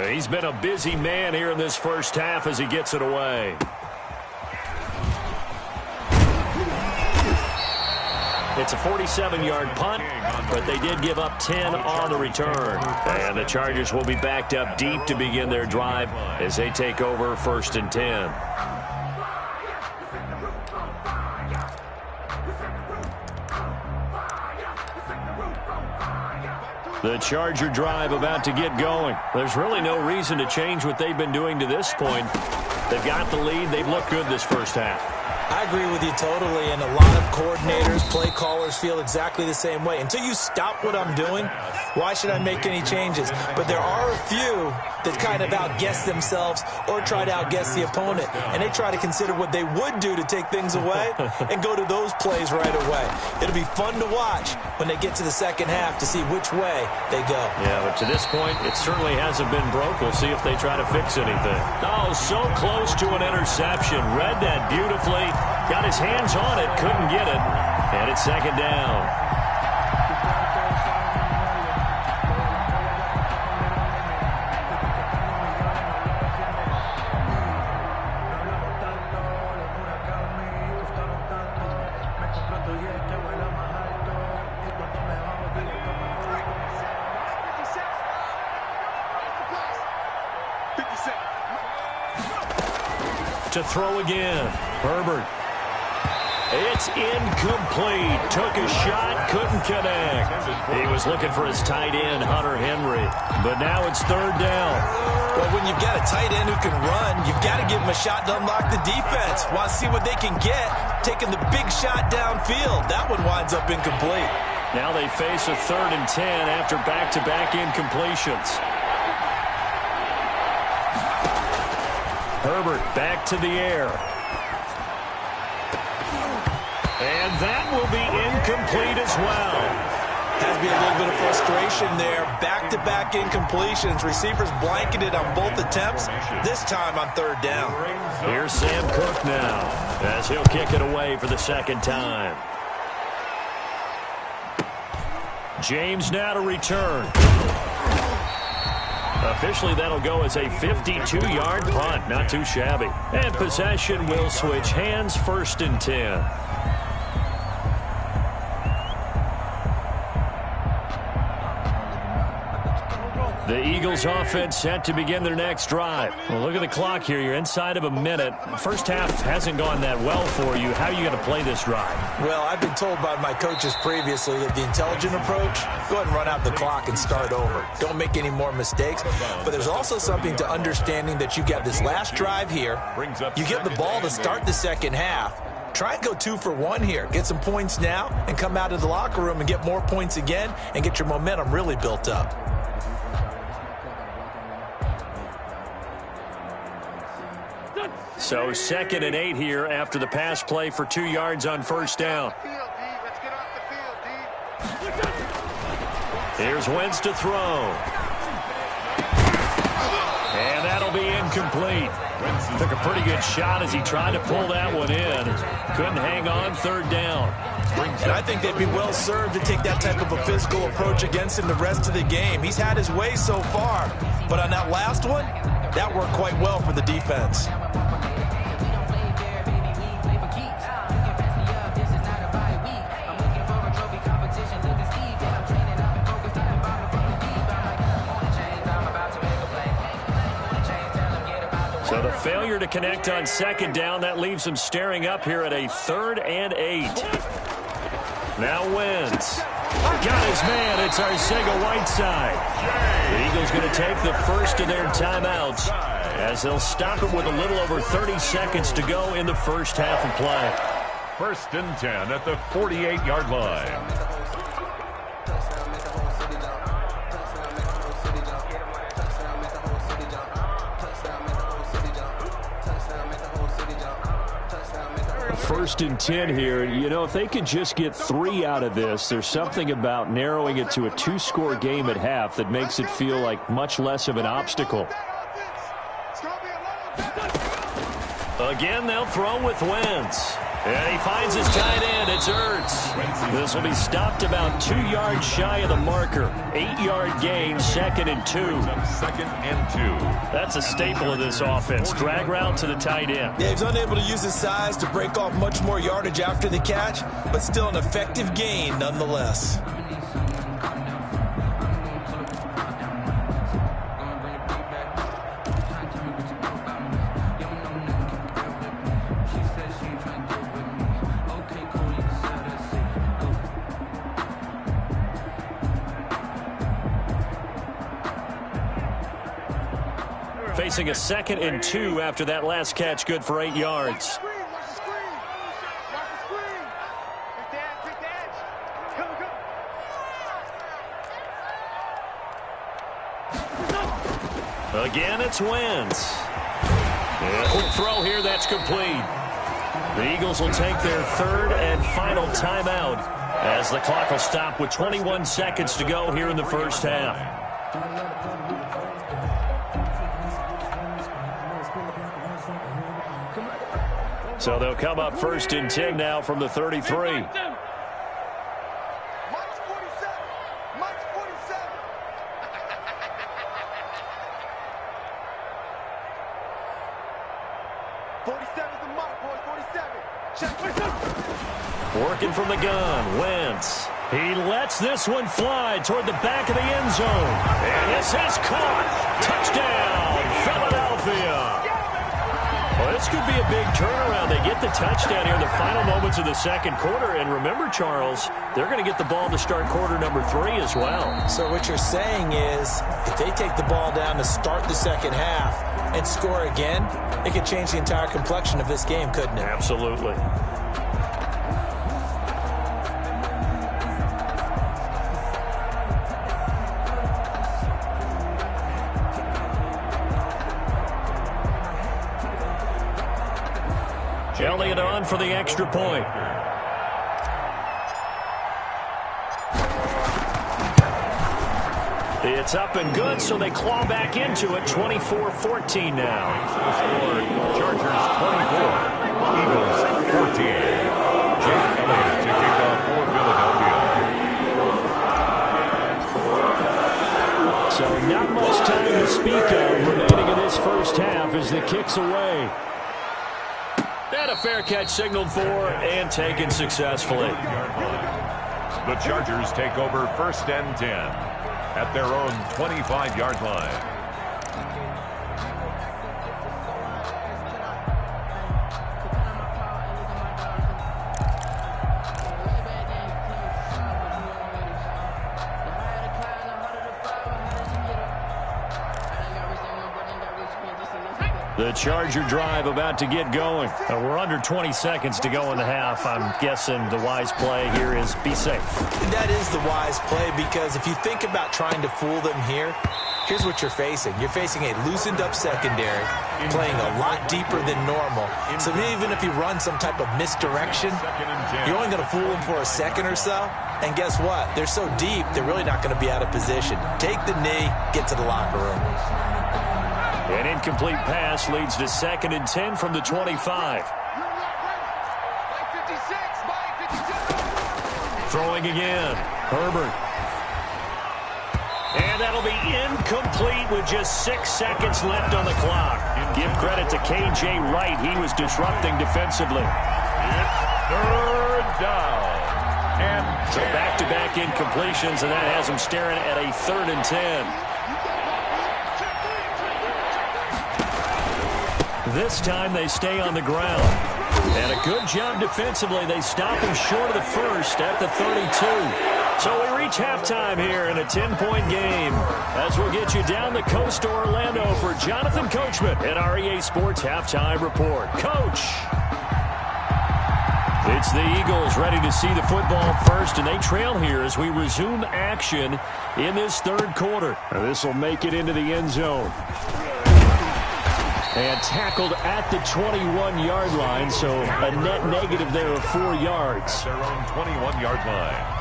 He's been a busy man here in this first half as he gets it away. It's a 47-yard punt, but they did give up 10 on the return. And the Chargers will be backed up deep to begin their drive as they take over 1st and 10. The Charger drive about to get going. There's really no reason to change what they've been doing to this point. They've got the lead. They've looked good this first half. I agree with you totally, and a lot of coordinators, play callers feel exactly the same way. Until you stop what I'm doing, why should I make any changes? But there are a few that kind of outguess themselves or try to outguess the opponent, and they try to consider what they would do to take things away and go to those plays right away. It'll be fun to watch when they get to the second half to see which way they go. Yeah, but to this point, it certainly hasn't been broke. We'll see if they try to fix anything. Oh, so close to an interception. Read that beautifully. Got his hands on it, couldn't get it. And it's 2nd down. To throw again. Herbert. It's incomplete. Took a shot, couldn't connect. He was looking for his tight end, Hunter Henry. But now it's 3rd down. Well, when you've got a tight end who can run, you've got to give him a shot to unlock the defense. Want to see what they can get, taking the big shot downfield. That one winds up incomplete. Now they face a 3rd and 10 after back-to-back incompletions. Herbert back to the air. And that will be incomplete as well. Has to be a little bit of frustration there. Back-to-back incompletions. Receivers blanketed on both attempts, this time on 3rd down. Here's Sam Cook now as he'll kick it away for the 2nd time. James now to return. Officially, that'll go as a 52-yard punt. Not too shabby. And possession will switch hands, 1st and 10. The Eagles offense set to begin their next drive. Well, look at the clock here. You're inside of a minute. First half hasn't gone that well for you. How are you going to play this drive? Well, I've been told by my coaches previously that the intelligent approach, go ahead and run out the clock and start over. Don't make any more mistakes. But there's also something to understanding that you get this last drive here. You get the ball to start the second half. Try and go 2 for 1 here. Get some points now and come out of the locker room and get more points again and get your momentum really built up. So 2nd and 8 here after the pass play for 2 yards on 1st down. Here's Wentz to throw. And that'll be incomplete. Took a pretty good shot as he tried to pull that one in. Couldn't hang on, 3rd down. And I think they'd be well served to take that type of a physical approach against him the rest of the game. He's had his way so far. But on that last one, that worked quite well for the defense. So the failure to connect on 2nd down, that leaves them staring up here at a 3rd and 8. Now Wentz. Got his man. It's Arcega-Whiteside. The Eagles going to take the first of their timeouts as they'll stop it with a little over 30 seconds to go in the first half of play. 1st and 10 at the 48-yard line. First and 10 here. You know, if they could just get 3 out of this, there's something about narrowing it to a 2-score game at half that makes it feel like much less of an obstacle. Again, they'll throw with Wentz. And he finds his tight end. It's Ertz. This will be stopped about 2 yards shy of the marker. 8-yard gain, 2nd and 2. 2nd and 2. That's a staple of this offense. Drag route to the tight end. Yeah, he's unable to use his size to break off much more yardage after the catch, but still an effective gain nonetheless. Facing a 2nd and 2 after that last catch, good for 8 yards. Again, it's Wentz. Quick throw here, that's complete. The Eagles will take their 3rd and final timeout as the clock will stop with 21 seconds to go here in the first half. So they'll come up 1st and 10 now from the 33. Working from the gun, Wentz. He lets this one fly toward the back of the end zone. And this is caught. Touchdown, Philadelphia. Well, this could be a big turnaround. They get the touchdown here in the final moments of the 2nd quarter. And remember, Charles, they're going to get the ball to start quarter number 3 as well. So what you're saying is if they take the ball down to start the 2nd half and score again, it could change the entire complexion of this game, couldn't it? Absolutely. Elliott on for the extra point. It's up and good, so they claw back into it. 24-14 now. Chargers 24, Eagles 14. Jake Elliott to kick off for Philadelphia. So not much time to speak of remaining in this first half as the kick's away. And a fair catch signaled for and taken successfully. The Chargers take over 1st and 10 at their own 25-yard line. The Charger drive about to get going. We're under 20 seconds to go in the half. I'm guessing the wise play here is be safe. That is the wise play because if you think about trying to fool them here, here's what you're facing. You're facing a loosened up secondary, playing a lot deeper than normal. So even if you run some type of misdirection, you're only going to fool them for a second or so. And guess what? They're so deep, they're really not going to be out of position. Take the knee, get to the locker room. An incomplete pass leads to 2nd and 10 from the 25. Throwing again. Herbert. And that'll be incomplete with just 6 seconds left on the clock. Give credit to K.J. Wright. He was disrupting defensively. It's 3rd down. And so back-to-back incompletions, and that has him staring at a 3rd and 10. This time they stay on the ground. And a good job defensively. They stop him short of the first at the 32. So we reach halftime here in a 10-point game. As we'll get you down the coast to Orlando for Jonathan Coachman at our EA Sports Halftime Report. Coach! It's the Eagles ready to see the football first, and they trail here as we resume action in this third quarter. This will make it into the end zone. And tackled at the 21-yard line, so a net negative there of 4 yards. Their own 21-yard line.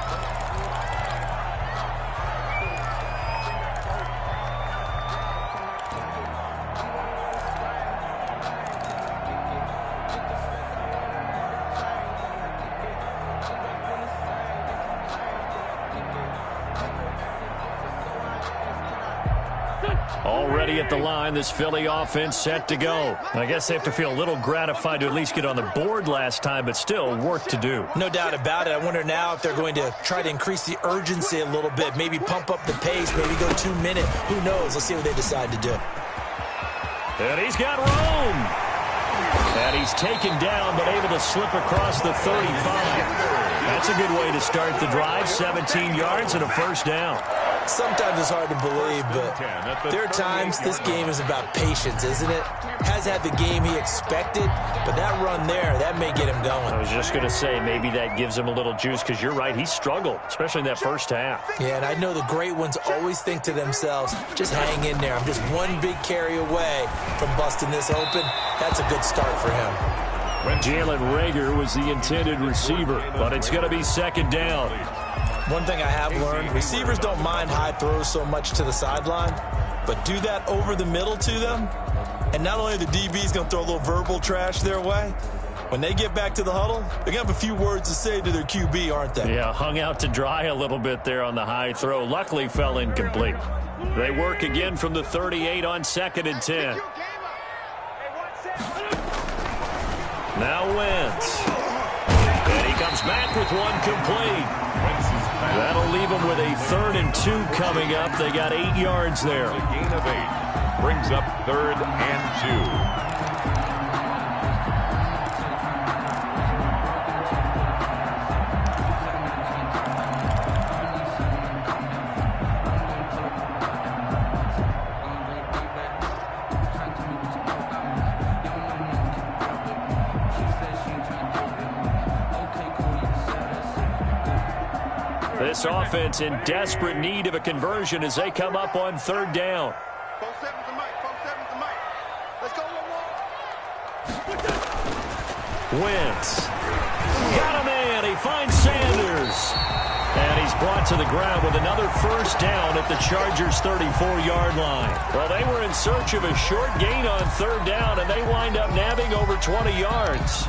Already at the line, this Philly offense set to go. I guess they have to feel a little gratified to at least get on the board last time, but still work to do. No doubt about it. I wonder now if they're going to try to increase the urgency a little bit, maybe pump up the pace, maybe go 2 minute. Who knows? Let's see what they decide to do. And he's got room. And he's taken down, but able to slip across the 35. That's a good way to start the drive. 17 yards and a first down. Sometimes it's hard to believe, but there are times this game is about patience, isn't it? Has had the game he expected, but that run there, that may get him going. I was just going to say, maybe that gives him a little juice, because you're right, he struggled, especially in that first half. Yeah, and I know the great ones always think to themselves, just hang in there. I'm just one big carry away from busting this open. That's a good start for him. Jalen Reagor was the intended receiver, but it's going to be second down. One thing I have learned, receivers don't mind high throws so much to the sideline, but do that over the middle to them, and not only the DB's going to throw a little verbal trash their way, when they get back to the huddle, they're going to have a few words to say to their QB, aren't they? Yeah, hung out to dry a little bit there on the high throw. Luckily fell incomplete. They work again from the 38 on 2nd and 10. Now Wentz. And he comes back with one complete. That'll leave them with a 3rd and 2 coming up. They got 8 yards there. A gain of 8. Brings up 3rd and 2. This offense in desperate need of a conversion as they come up on 3rd down. 4-7's the mic. 4-7's the mic. Let's go, Wentz. Got him in. He finds Sanders. And he's brought to the ground with another first down at the Chargers' 34-yard line. Well, they were in search of a short gain on 3rd down, and they wind up nabbing over 20 yards.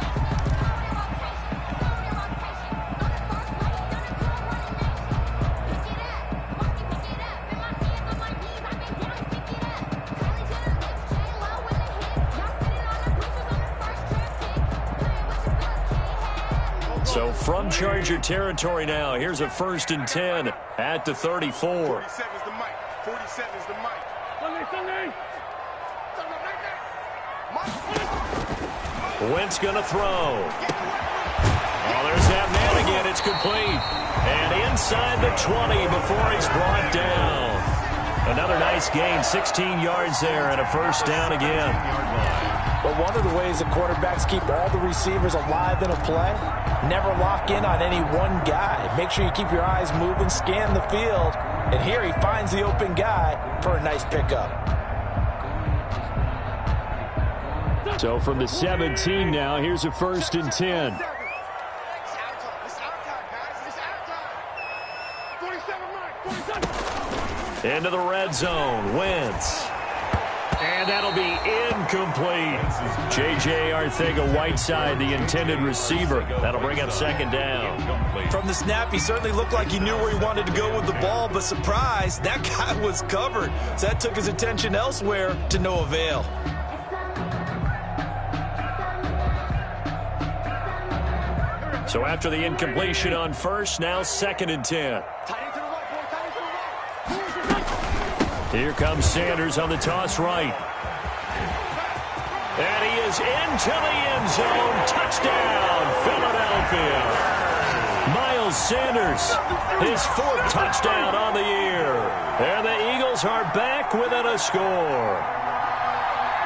So from Charger territory now, here's a 1st and 10 at the 34. 47's the mic. 47's the mic. Wentz going to throw. Oh, there's that man again. It's complete. And inside the 20 before he's brought down. Another nice gain, 16 yards there and a first down again. But one of the ways the quarterbacks keep all the receivers alive in a play, never lock in on any one guy. Make sure you keep your eyes moving, scan the field, and here he finds the open guy for a nice pickup. So from the 17 now, here's a 1st and 10. Into the red zone, Wentz. And that'll be incomplete. J.J. Arcega-Whiteside, the intended receiver. That'll bring up 2nd down. From the snap, he certainly looked like he knew where he wanted to go with the ball, but surprise, that guy was covered. So that took his attention elsewhere to no avail. So after the incompletion on 1st, now 2nd and 10. Here comes Sanders on the toss right. And he is into the end zone. Touchdown, Philadelphia. Miles Sanders, his 4th touchdown on the year. And the Eagles are back within a score.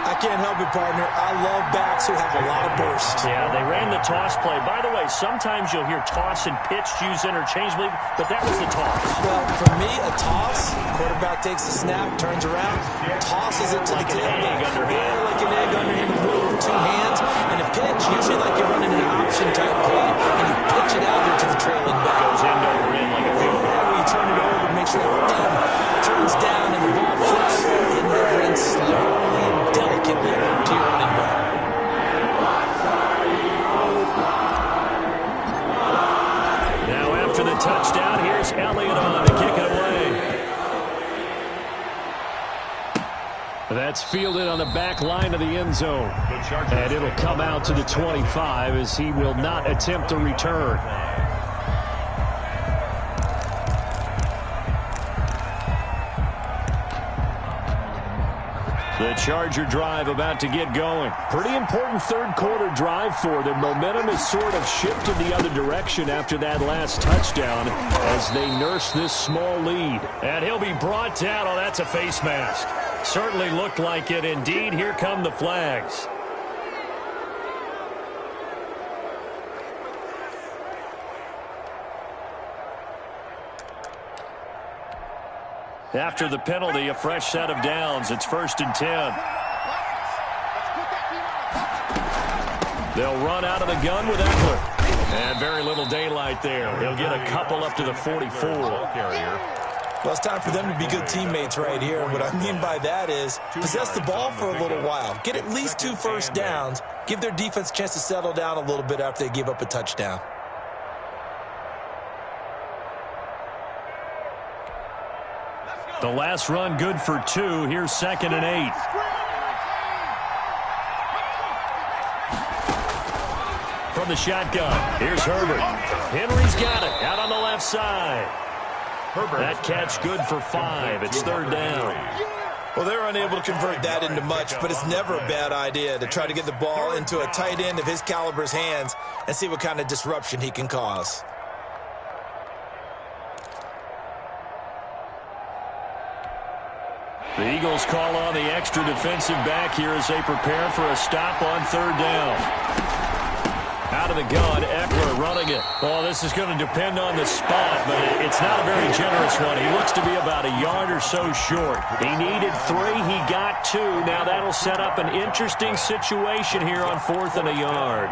I can't help it, partner. I love backs who have a lot of burst. Yeah, they ran the toss play. By the way, sometimes you'll hear toss and pitch used interchangeably, but that was the toss. Well, for me, a toss, quarterback takes the snap, turns around, tosses it to like the Like tailback. an egg underhand. Yeah, like an egg underhand, with 2 hands. And a pitch, usually like you're running an option type play, and you pitch it out there to the trailing back. Goes end over end like a field goal. Yeah, you turn it over, make sure the thumb turns down and the ball flips in over and slowly and delicately to your running back. Now after the touchdown, here's Elliott on to kick it away. That's fielded on the back line of the end zone. And it'll come out to the 25 as he will not attempt a return. The Charger drive about to get going. Pretty important third quarter drive for them. Momentum has sort of shifted the other direction after that last touchdown as they nurse this small lead. And he'll be brought down. Oh, that's a face mask. Certainly looked like it. Indeed, here come the flags. After the penalty, a fresh set of downs. It's 1st and 10. They'll run out of the gun with Eckler. And very little daylight there. He'll get a couple up to the 44. Well, it's time for them to be good teammates right here. What I mean by that is possess the ball for a little while. Get at least 2 first downs. Give their defense a chance to settle down a little bit after they give up a touchdown. The last run good for 2. Here's 2nd and 8. From the shotgun, here's Herbert. Henry's got it out on the left side. That catch good for 5. It's 3rd down. Well, they're unable to convert that into much, but it's never a bad idea to try to get the ball into a tight end of his caliber's hands and see what kind of disruption he can cause. The Eagles call on the extra defensive back here as they prepare for a stop on 3rd down. Out of the gun, Eckler running it. Well, this is going to depend on the spot, but it's not a very generous one. He looks to be about a yard or so short. He needed 3. He got 2. Now that'll set up an interesting situation here on 4th and a yard.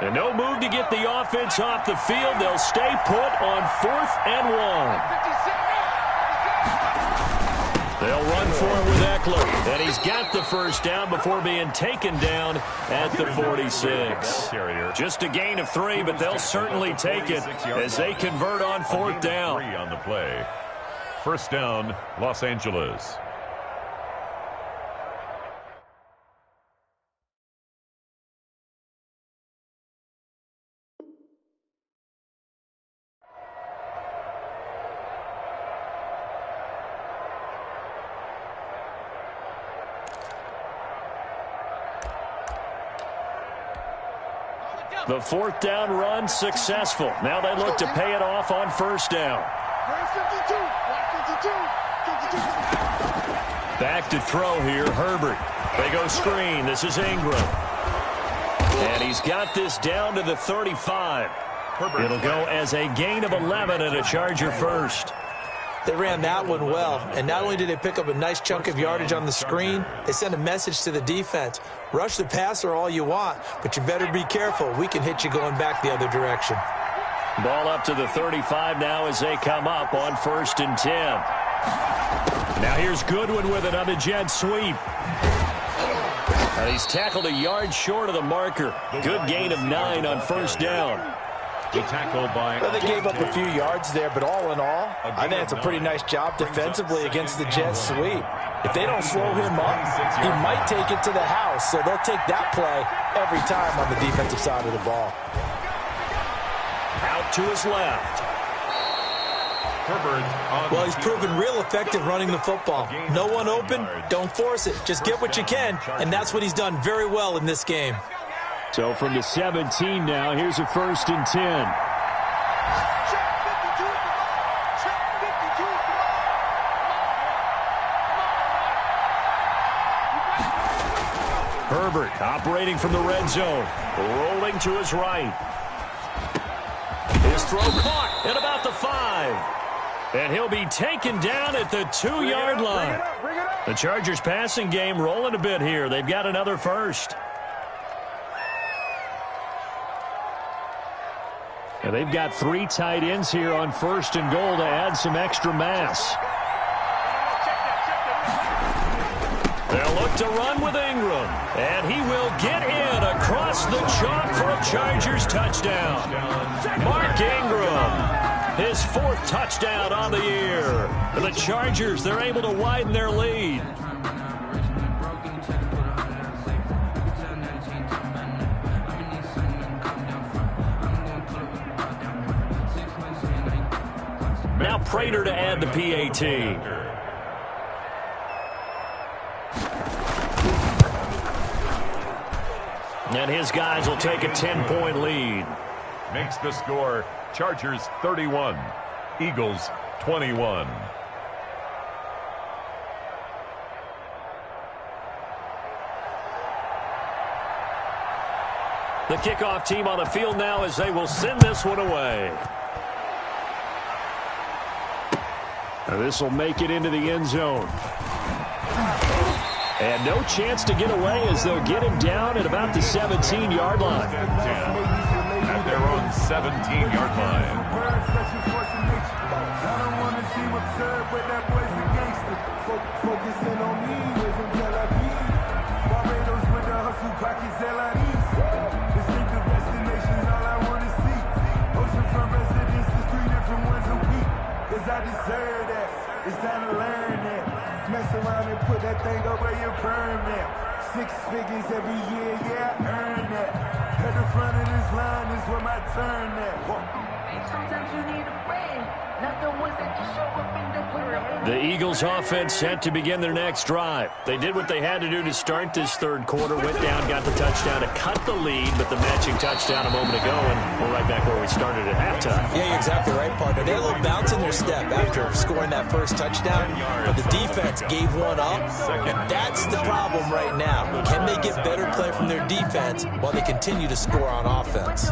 And no move to get the offense off the field. They'll stay put on 4th and 1. They'll run for it with Eckler. And he's got the first down before being taken down at the 46. Just a gain of 3, but they'll certainly take it as they convert on 4th down. On the play. 1st down, Los Angeles. The 4th down run successful. Now they look to pay it off on 1st down. Back to throw here, Herbert. They go screen. This is Ingram. And he's got this down to the 35. It'll go as a gain of 11 and a Charger first. They ran that one well, and not only did they pick up a nice chunk of yardage on the screen, they sent a message to the defense. Rush the passer all you want, but you better be careful. We can hit you going back the other direction. Ball up to the 35 now as they come up on 1st and 10. Now here's Goodwin with it on the jet sweep. And he's tackled a yard short of the marker. Good gain of 9 on 1st down. Well, they gave up a few yards there, but all in all, I think it's a pretty nice job defensively against the jet sweep. If they don't slow him up, he might take it to the house, so they'll take that play every time on the defensive side of the ball. Out to his left. Well, he's proven real effective running the football. No one open, don't force it. Just get what you can, and that's what he's done very well in this game. So from the 17 now, here's a 1st and 10. Herbert operating from the red zone, rolling to his right. His throw caught at about the 5. And he'll be taken down at the 2-yard line. The Chargers passing game rolling a bit here. They've got another first. And they've got 3 tight ends here on 1st and goal to add some extra mass. They'll look to run with Ingram. And he will get in across the chalk for a Chargers touchdown. Mark Ingram. His 4th touchdown on the year. The Chargers, they're able to widen their lead. Now Prater to add the PAT. And his guys will take a 10-point lead. Makes the score Chargers 31, Eagles 21. The kickoff team on the field now as they will send this one away. Now this will make it into the end zone. And no chance to get away as they'll get him down at about the 17-yard line. At their own 17-yard line. I don't want to seem absurd, but that boy's a gangster. Focusing on me, way from Tel Aviv. Barbados with the hustle, pockets LIDs. Distinctive destinations, all I want to see. Oceanfront residences, 3 different ones a week. Cause I deserve that. It's time to learn that. Mess around and put that thing over your permit. 6 figures every year, yeah, I earned that. At the front of this line is where my turn at. Sometimes you need a friend, not the ones that just show up in the window. The Eagles offense set to begin their next drive. They did what they had to do to start this 3rd quarter, went down, got the touchdown to cut the lead, but the matching touchdown a moment ago, and we're right back where we started at halftime. Yeah, you're exactly right, partner. They had a little bounce in their step after scoring that 1st touchdown, but the defense gave one up, and that's the problem right now. Can they get better play from their defense while they continue to score on offense?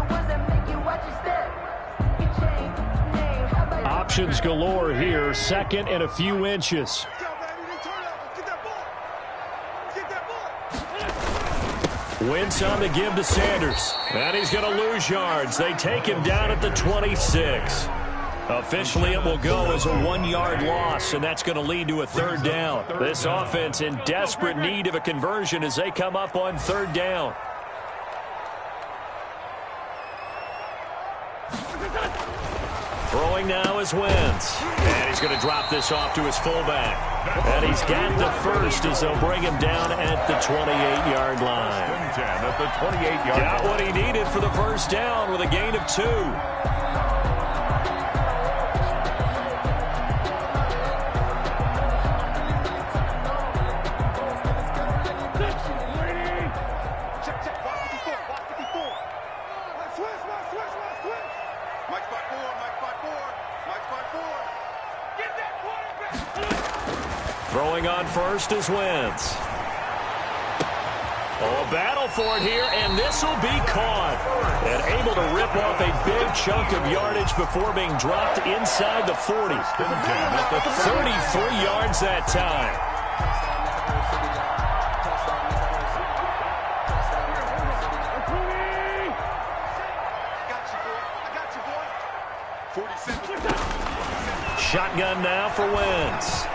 Options galore here, 2nd and a few inches. Wentz on the give to Sanders. And he's going to lose yards. They take him down at the 26. Officially, it will go as a 1-yard loss, and that's going to lead to a 3rd down. This offense in desperate need of a conversion as they come up on 3rd down. Throwing now is Wentz. And he's going to drop this off to his fullback. And he's got the first as they'll bring him down at the 28-yard line. At the 28-yard line. Got what he needed for the first down with a gain of 2. Throwing on first is Wentz. Oh, a battle for it here, and this will be caught. And able to rip off a big chunk of yardage before being dropped inside the 40. 33 yards that time. Shotgun now for Wentz.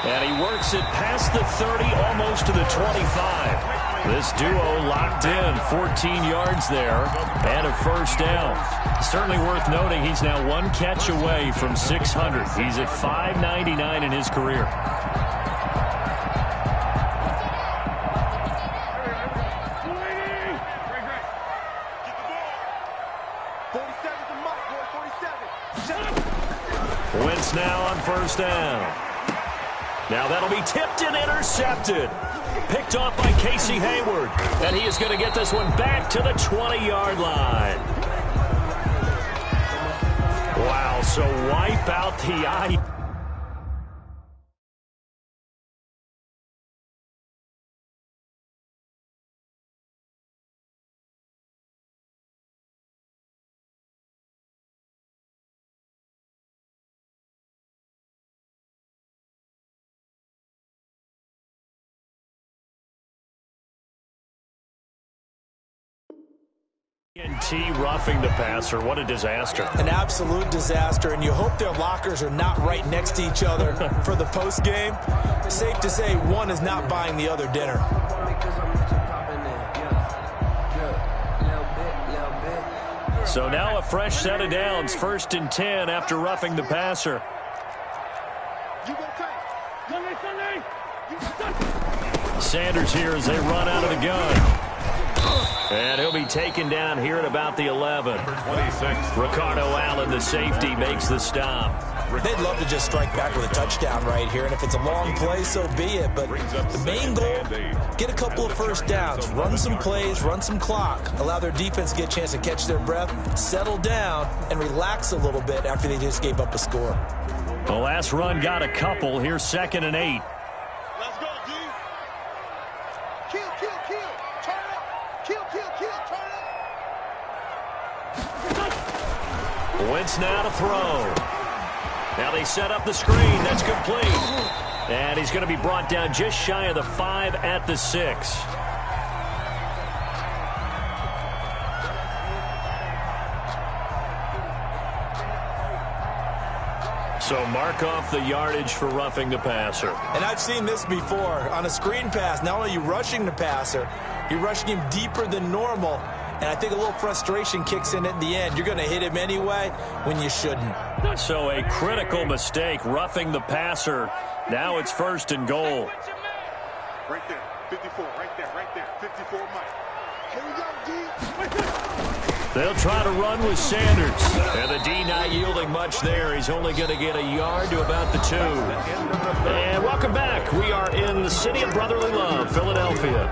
And he works it past the 30, almost to the 25. This duo locked in, 14 yards there, and a first down. Certainly worth noting he's now 1 catch away from 600. He's at 599 in his career. Pass now on first down. Now that'll be tipped and intercepted. Picked off by Casey Hayward. And he is going to get this one back to the 20-yard line. Wow, so wipe out the eye. Roughing the passer. What a disaster. An absolute disaster, and you hope their lockers are not right next to each other for the post game. Safe to say one is not buying the other dinner. So now a fresh set of downs. 1st and 10 after roughing the passer. Sanders here as they run out of the gun. And he'll be taken down here at about the 11. Number 26. Ricardo Allen, the safety, makes the stop. They'd love to just strike back with a touchdown right here, and if it's a long play, so be it. But the main goal, get a couple of first downs, run some plays, run some clock, allow their defense to get a chance to catch their breath, settle down, and relax a little bit after they just gave up a score. The last run got a couple. Here's 2nd and 8. Let's go, D. Kill, kill, kill. Turn up. Kill, kill, kill. Turn up. Wentz now to throw. Now they set up the screen. That's complete. And he's going to be brought down just shy of the 5 at the 6. So mark off the yardage for roughing the passer. And I've seen this before. On a screen pass, not only are you rushing the passer, you're rushing him deeper than normal. And I think a little frustration kicks in at the end. You're going to hit him anyway when you shouldn't. So a critical mistake, roughing the passer. Now it's 1st and goal. Right there. 54. Right there. Right there. 54, Mike. Here we go, D. They'll try to run with Sanders. And the D not yielding much there. He's only going to get a yard to about the 2. And welcome back. We are in the city of brotherly love, Philadelphia.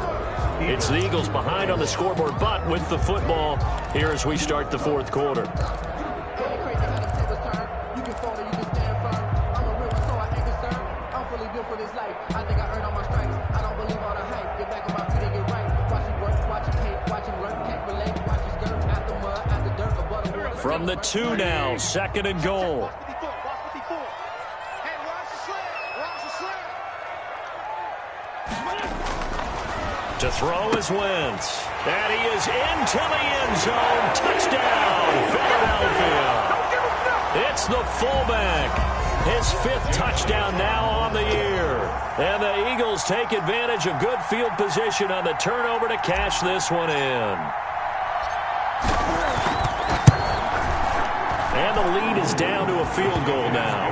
It's the Eagles behind on the scoreboard, but with the football here as we start the 4th quarter. From the 2 now, 2nd and goal. To throw is Wentz. And he is into the end zone. Touchdown, Philadelphia. It's the fullback. His 5th touchdown now on the year. And the Eagles take advantage of good field position on the turnover to cash this one in. And the lead is down to a field goal now.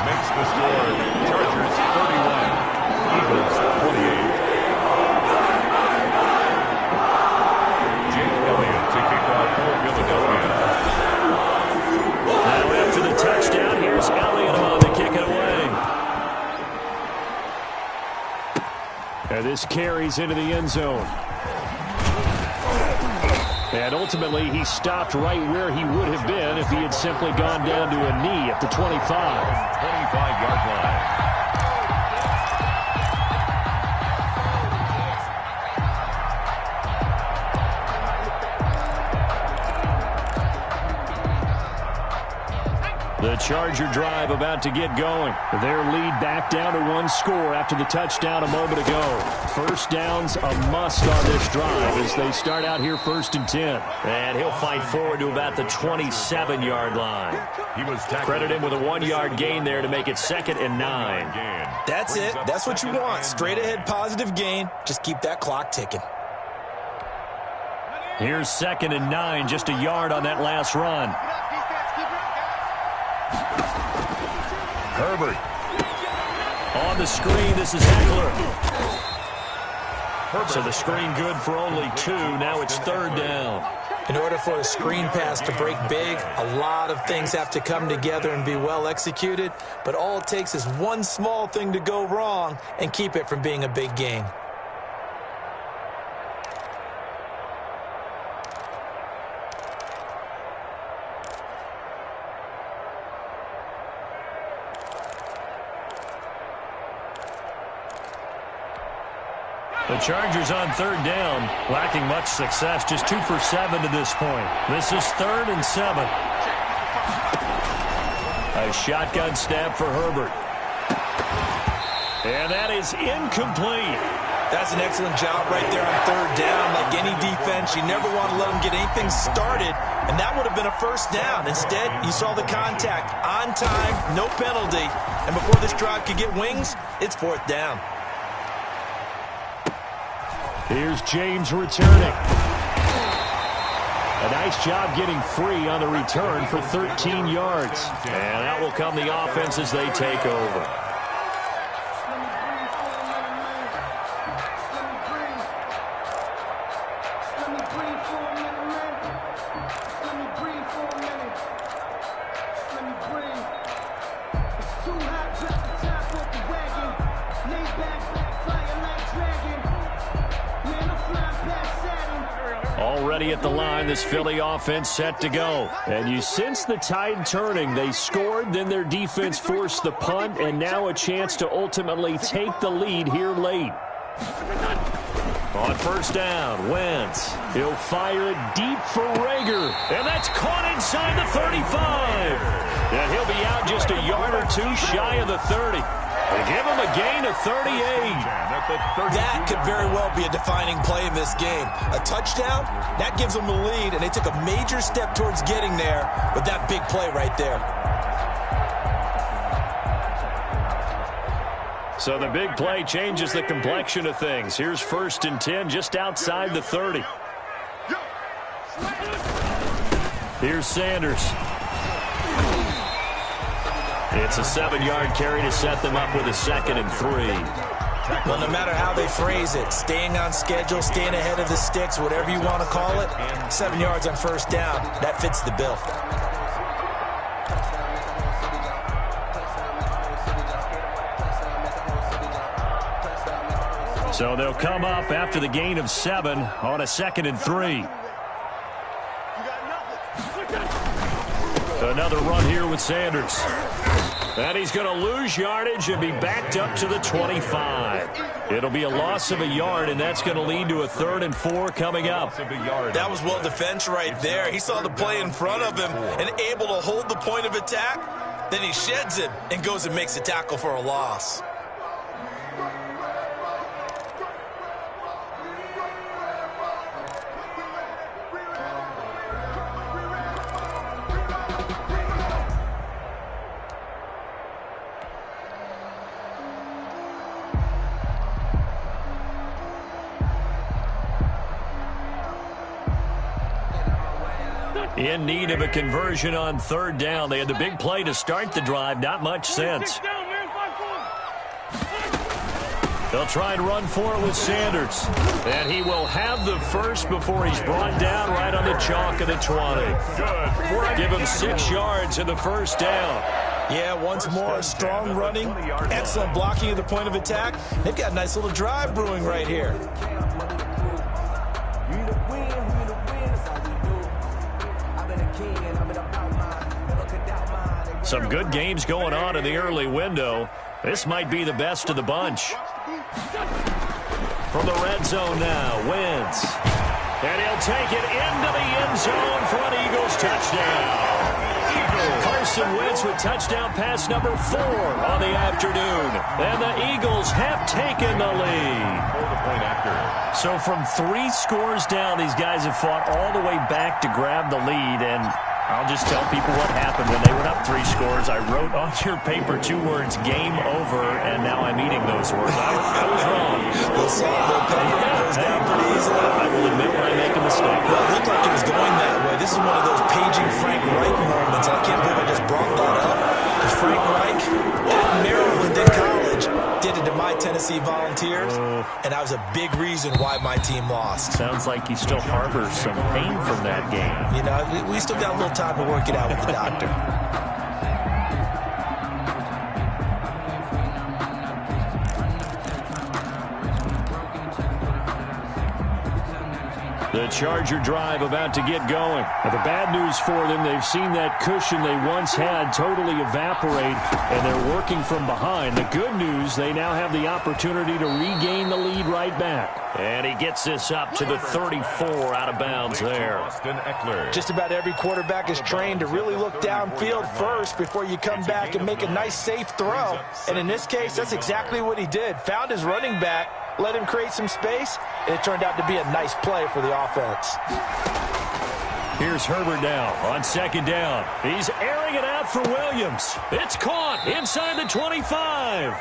Makes the score. Chargers 31. Eagles 28. Now after the touchdown, here's Elliott on to kick it away. And this carries into the end zone. And ultimately, he stopped right where he would have been if he had simply gone down to a knee at the 25. 25-yard line. The Charger drive about to get going. Their lead back down to 1 score after the touchdown a moment ago. First down's a must on this drive as they start out here 1st and 10. And he'll fight forward to about the 27-yard line. He was Credit him with a 1-yard gain there to make it 2nd and 9. That's it. That's what you want. Straight ahead positive gain. Just keep that clock ticking. Here's 2nd and 9, just a yard on that last run. Herbert. On the screen, this is Eckler. So the screen good for only 2. Now it's 3rd down. In order for a screen pass to break big, a lot of things have to come together and be well executed, but all it takes is one small thing to go wrong and keep it from being a big game. The Chargers on third down, lacking much success, just 2 for 7 to this point. This is 3rd and 7. A shotgun snap for Herbert. And that is incomplete. That's an excellent job right there on third down. Like any defense, you never want to let them get anything started, and that would have been a first down. Instead, you saw the contact on time, no penalty, and before this drive could get wings, it's 4th down. Here's James returning. A nice job getting free on the return for 13 yards. And out will come the offense as they take over. Already at the line, this Philly offense set to go. And you sense the tide turning. They scored, then their defense forced the punt, and now a chance to ultimately take the lead here late. On first down, Wentz. He'll fire it deep for Rager. And that's caught inside the 35. And he'll be out just a yard or two shy of the 30. They give him a gain of 38. That could very well be a defining play in this game. A touchdown, that gives them the lead, and they took a major step towards getting there with that big play right there. So the big play changes the complexion of things. Here's 1st and 10 just outside the 30. Here's Sanders. It's a 7-yard carry to set them up with a 2nd and 3. Well, no matter how they phrase it, staying on schedule, staying ahead of the sticks, whatever you want to call it, 7 yards on first down, that fits the bill. So they'll come up after the gain of 7 on a 2nd and 3. Another run here with Sanders. And he's going to lose yardage and be backed up to the 25. It'll be a loss of a yard, and that's going to lead to a 3rd and 4 coming up. That was well defense right there. He saw the play in front of him and able to hold the point of attack. Then he sheds it and goes and makes a tackle for a loss. In need of a conversion on 3rd down. They had the big play to start the drive. Not much sense. They'll try and run for it with Sanders. And he will have the first before he's brought down right on the chalk of the 20. Give him 6 yards in the first down. Yeah, once more, strong running, excellent blocking at the point of attack. They've got a nice little drive brewing right here. Some good games going on in the early window. This might be the best of the bunch. From the red zone now, Wentz. And he'll take it into the end zone for an Eagles touchdown. Carson Wentz with touchdown pass number 4 on the afternoon. And the Eagles have taken the lead. So from 3 scores down, these guys have fought all the way back to grab the lead. And I'll just tell people what happened when they went up 3 scores. I wrote on your paper 2 words, game over, and now I'm eating those words. I was wrong. Goes down pretty easily. I will admit when I make a mistake. Well, it looked like it was going that way. This is one of those paging Frank Reich moments, and I can't believe I just brought that up. Because Frank Reich at Maryland in college did it to my Tennessee Volunteers, and that was a big reason why my team lost. Sounds like he still harbors some pain from that game. You know, we still got a little time to work it out with the doctor. The Charger drive about to get going. Now, the bad news for them, they've seen that cushion they once had totally evaporate, and they're working from behind. The good news, they now have the opportunity to regain the lead right back. And he gets this up to the 34 out of bounds there. Just about every quarterback is trained to really look downfield first before you come back and make a nice, safe throw. And in this case, that's exactly what he did. Found his running back, let him create some space, and it turned out to be a nice play for the offense. Here's Herbert now on second down. He's airing it out for Williams. It's caught inside the 25.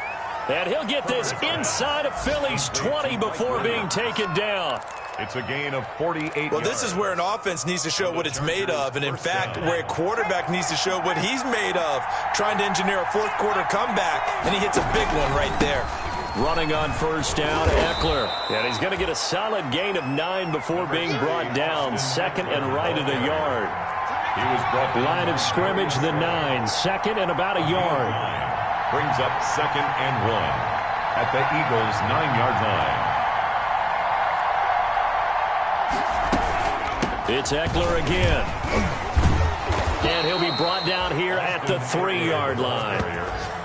And he'll get this inside of Philly's 20 before being taken down. It's a gain of 48 Well, this is where an offense needs to show what it's made of, and in fact, where a quarterback needs to show what he's made of, trying to engineer a fourth quarter comeback, and he hits a big one right there. Running on first down, Eckler. And he's going to get a solid gain of 9 before being brought down. Second and right at a yard. He was brought down. Line of scrimmage, the 9. Second and about a yard. Brings up second and 1 at the Eagles' 9-yard line. It's Eckler again. And he'll be brought down here at the 3-yard line.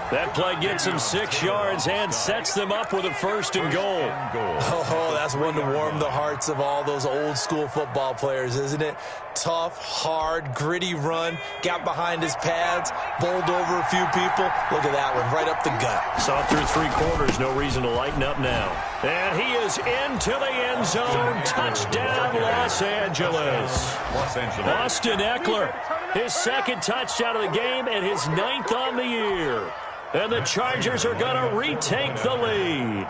That play gets him 6 yards and sets them up with a first and goal. Oh, that's one to warm the hearts of all those old-school football players, isn't it? Tough, hard, gritty run, got behind his pads, bowled over a few people. Look at that one, right up the gut. Saw through 3 quarters, no reason to lighten up now. And he is into the end zone. Touchdown, Los Angeles. Austin Eckler, his second touchdown of the game and his 9th on the year. And the Chargers are going to retake the lead.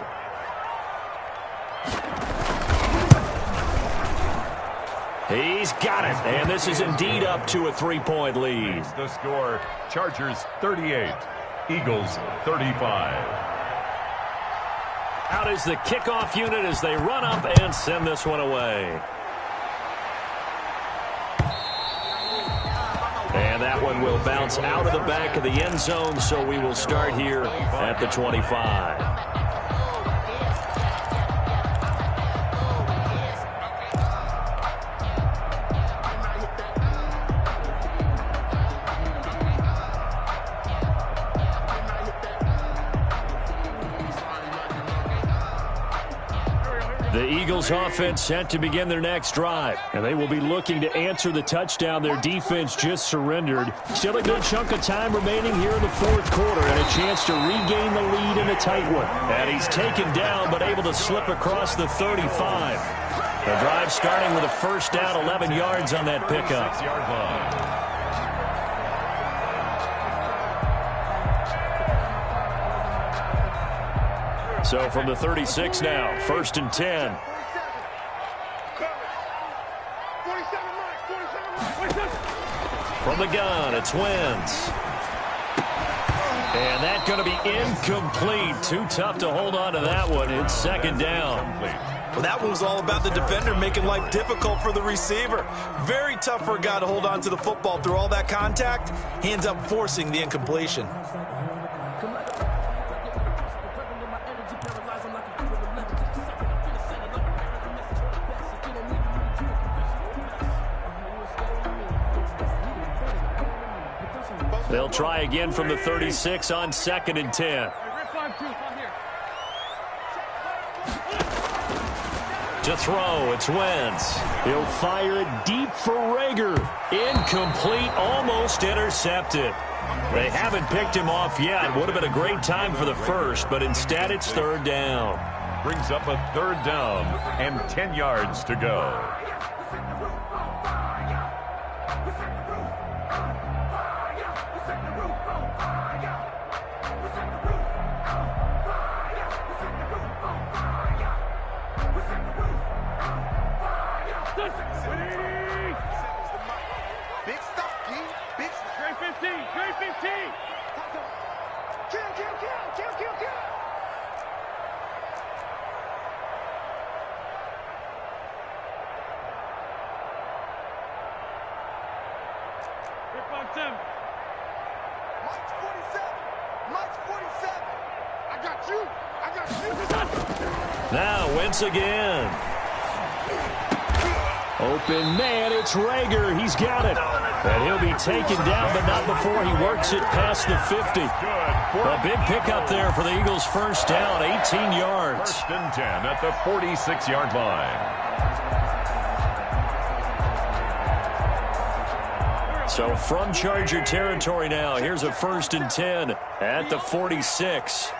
He's got it, and this is indeed up to a 3-point lead. The score, Chargers 38, Eagles 35. Out is the kickoff unit as they run up and send this one away. And that one will bounce out of the back of the end zone, so we will start here at the 25. The Eagles offense set to begin their next drive, and they will be looking to answer the touchdown their defense just surrendered. Still a good chunk of time remaining here in the fourth quarter and a chance to regain the lead in a tight one. And he's taken down but able to slip across the 35. The drive starting with a first down, 11 yards on that pickup. 6-yard line. So from the 36 now, first and 10. From the gun, it's Wentz. And that's going to be incomplete. Too tough to hold on to that one. It's second down. Well, that one was all about the defender making life difficult for the receiver. Very tough for a guy to hold on to the football through all that contact. He ends up forcing the incompletion. They'll try again from the 36 on second and 10. To throw, it's Wentz. He'll fire it deep for Rager. Incomplete, almost intercepted. They haven't picked him off yet. Would have been a great time for the first, but instead it's third down. Brings up a third down and 10 yards to go. Big stop, King. Big stop. Trey 15. Trey 15. Kill. Mike's 47. Mike's 47. I got you. I got you. Now Wentz again. Open man, it's Rager. He's got it. And he'll be taken down, but not before he works it past the 50. A big pickup there for the Eagles' first down, 18 yards. First and 10 at the 46-yard line. So from Charger territory now, here's a first and 10 at the 46.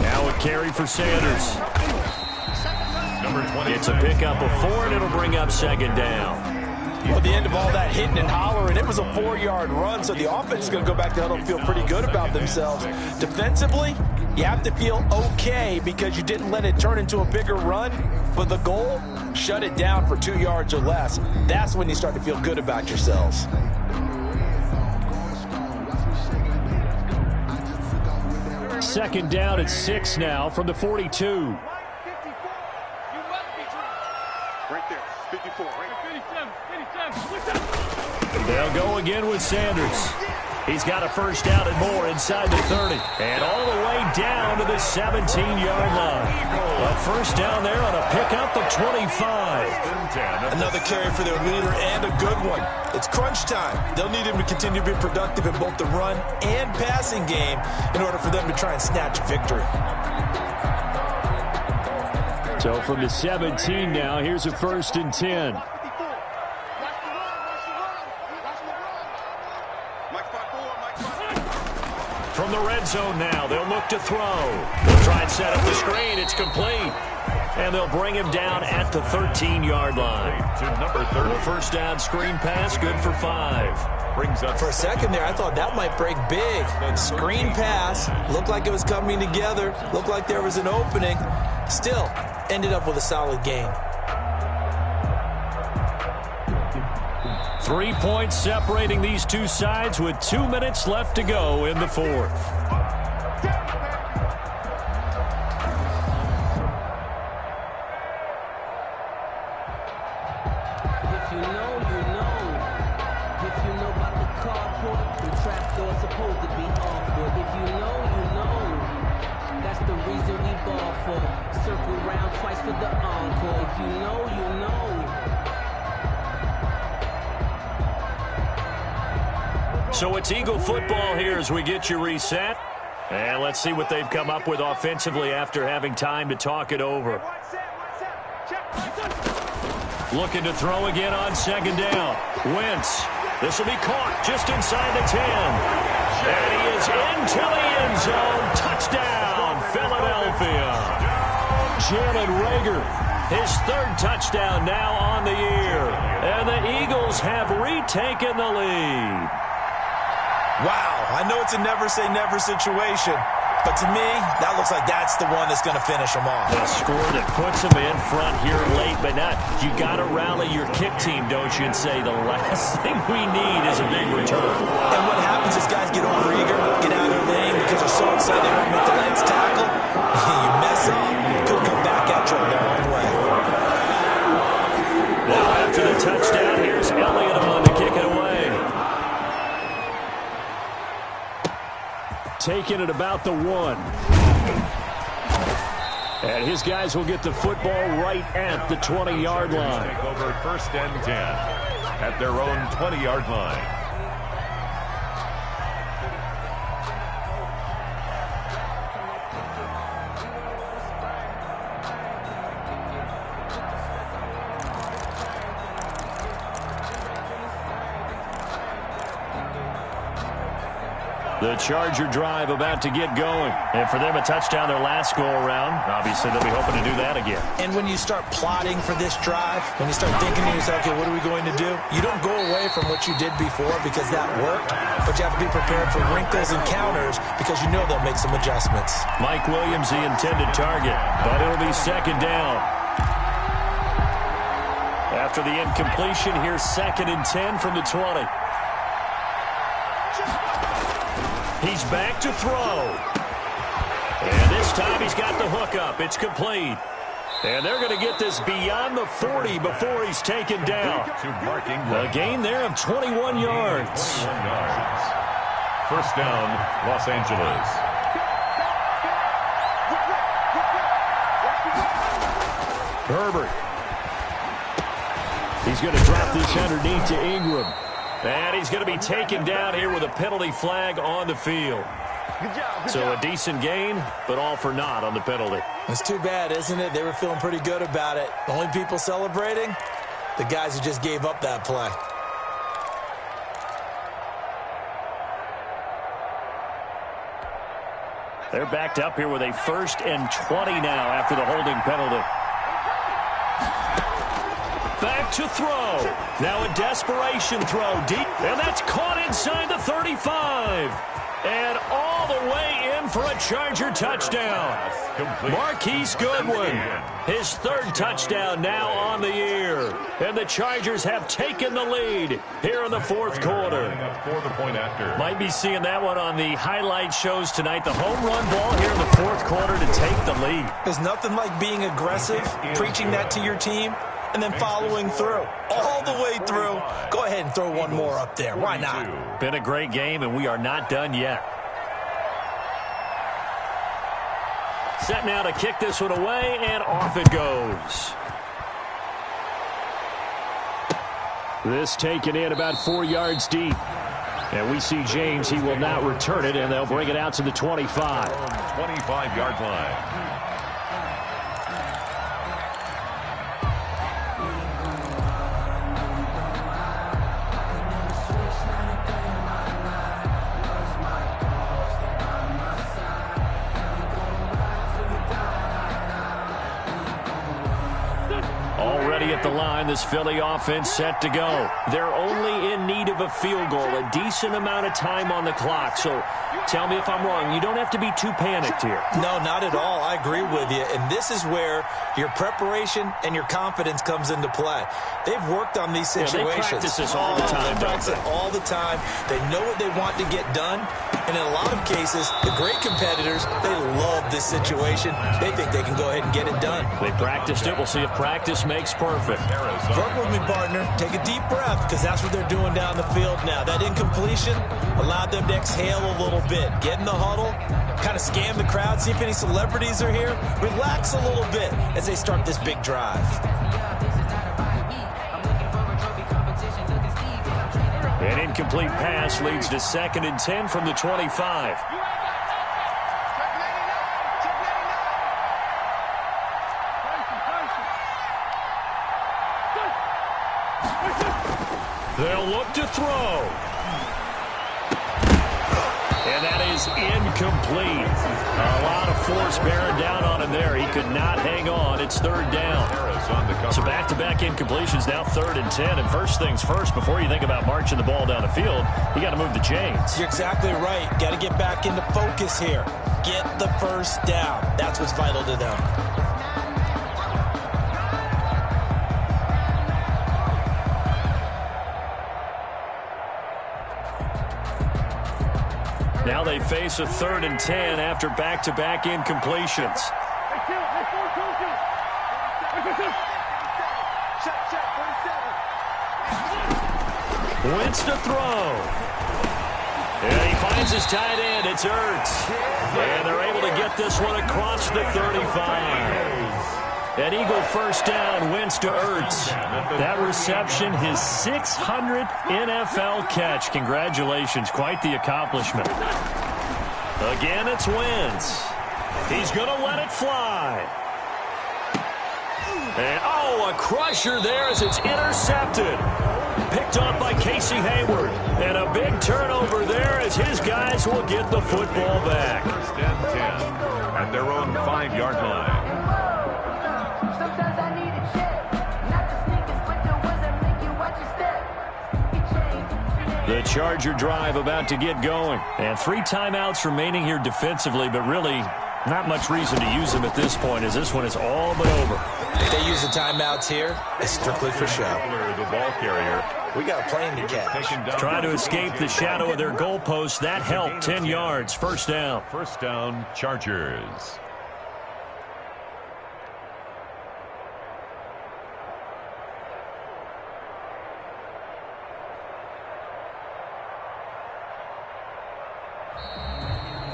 Now a carry for Sanders. It's a pickup of 4, and it'll bring up second down. Well, at the end of all that hitting and hollering, it was a 4-yard run, so the offense is going to go back to huddle and feel pretty good about themselves. Defensively, you have to feel okay because you didn't let it turn into a bigger run, but the goal, shut it down for 2 yards or less. That's when you start to feel good about yourselves. Second down at 6 now from the 42. Right there. 54. Right there. They'll go again with Sanders. He's got a first down and more inside the 30. And all the way down to the 17-yard line. A first down there on a pickup of 25. Another carry for their leader and a good one. It's crunch time. They'll need him to continue to be productive in both the run and passing game in order for them to try and snatch victory. So from the 17 now, here's a first and 10. From the red zone now, they'll look to throw. They'll try and set up the screen. It's complete. And they'll bring him down at the 13-yard line. To number 30. The first down screen pass, good for 5. Brings up For a second there, I thought that might break big. Screen pass, looked like it was coming together, looked like there was an opening. Still, ended up with a solid game. 3 points separating these two sides with 2 minutes left to go in the fourth. If you know, you know. If you know about the carport, the trap door's supposed to be awkward. If you know, you know. That's the reason we ball for. Circle round twice for the encore. If you know, you know. So it's Eagle football here as we get you reset. And let's see what they've come up with offensively after having time to talk it over. Looking to throw again on second down. Wentz. This will be caught just inside the 10. And he is into the end zone. Touchdown, Philadelphia. Jalen Rager, his third touchdown now on the year. And the Eagles have retaken the lead. Wow, I know it's a never-say-never situation, but to me, that looks like that's the one that's going to finish them off. A score that puts them in front here late, but not. You got to rally your kick team, don't you, and say the last thing we need is a big return. And what happens is guys get overeager, get out of their lane because they're so excited they want to make the last tackle. You mess up, could come back at you a long way. Now after the touchdown, here's Elliott on to kick it away. Taking it about the 1. And his guys will get the football right at the 20-yard line. Take over first and 10 at their own 20-yard line. The Charger drive about to get going. And for them, a touchdown their last go-around. Obviously, they'll be hoping to do that again. And when you start plotting for this drive, when you start thinking to yourself, okay, what are we going to do? You don't go away from what you did before because that worked, but you have to be prepared for wrinkles and counters because you know they'll make some adjustments. Mike Williams, the intended target, but it'll be second down. After the incompletion, here's second and 10 from the 20. He's back to throw. And this time he's got the hook up. It's complete. And they're going to get this beyond the 40 before he's taken down. A gain there of 21 yards. First down, Los Angeles. Herbert. He's going to drop this underneath to Ingram. And he's going to be taken down here with a penalty flag on the field. So a decent gain, but all for naught on the penalty. It's too bad, isn't it? They were feeling pretty good about it. The only people celebrating, the guys who just gave up that play. They're backed up here with a 1st and 20 now after the holding penalty. Back to throw. Now a desperation throw deep. And that's caught inside the 35. And all the way in for a Charger touchdown. Marquise Goodwin, his 3rd touchdown now on the year. And the Chargers have taken the lead here in the 4th quarter. Might be seeing that one on the highlight shows tonight. The home run ball here in the 4th quarter to take the lead. There's nothing like being aggressive, preaching that to your team, and then following through. All the way through. Go ahead and throw one more up there. Why not? Been a great game, and we are not done yet. Set now to kick this one away, and off it goes. This taken in about 4 yards deep. And we see James. He will not return it, and they'll bring it out to the 25. 25-yard line. Already at the line, this Philly offense set to go. They're only in need of a field goal, a decent amount of time on the clock. So tell me if I'm wrong. You don't have to be too panicked here. No, not at all. I agree with you. And this is where your preparation and your confidence comes into play. They've worked on these situations. Yeah, they practice this all the time. They practice it all the time. They know what they want to get done. And in a lot of cases, the great competitors, they love this situation. They think they can go ahead and get it done. They practiced it. We'll see if practice makes perfect. Work with me, partner. Take a deep breath, because that's what they're doing down the field now. That incompletion allowed them to exhale a little bit. Get in the huddle, kind of scan the crowd, see if any celebrities are here. Relax a little bit as they start this big drive. An incomplete pass leads to 2nd and 10 from the 25. They'll look to throw. And that is incomplete. A lot of force bearing down on him there. He could not hang on. It's 3rd down. So back-to-back incompletions, now 3rd and 10. And first things first, before you think about marching the ball down the field, you got to move the chains. You're exactly right. Got to get back into focus here. Get the first down. That's what's vital to them. Now they face a 3rd and 10 after back-to-back incompletions. Wentz to throw. And he finds his tight end. It's Ertz. And they're able to get this one across the 35. An Eagle first down, Wentz to Ertz. That reception, his 600th NFL catch. Congratulations, quite the accomplishment. Again, it's Wentz. He's going to let it fly. And, oh, a crusher there as it's intercepted. Picked up by Casey Hayward. And a big turnover there as his guys will get the football back. 1st and 10 at their own 5-yard line. The Charger drive about to get going. And 3 timeouts remaining here defensively, but really not much reason to use them at this point as this one is all but over. If they use the timeouts here, it's strictly for show. The ball carrier. We got a plane to catch. Trying to escape the shadow of their goalpost. That helped. 10 yards. First down. First down, Chargers.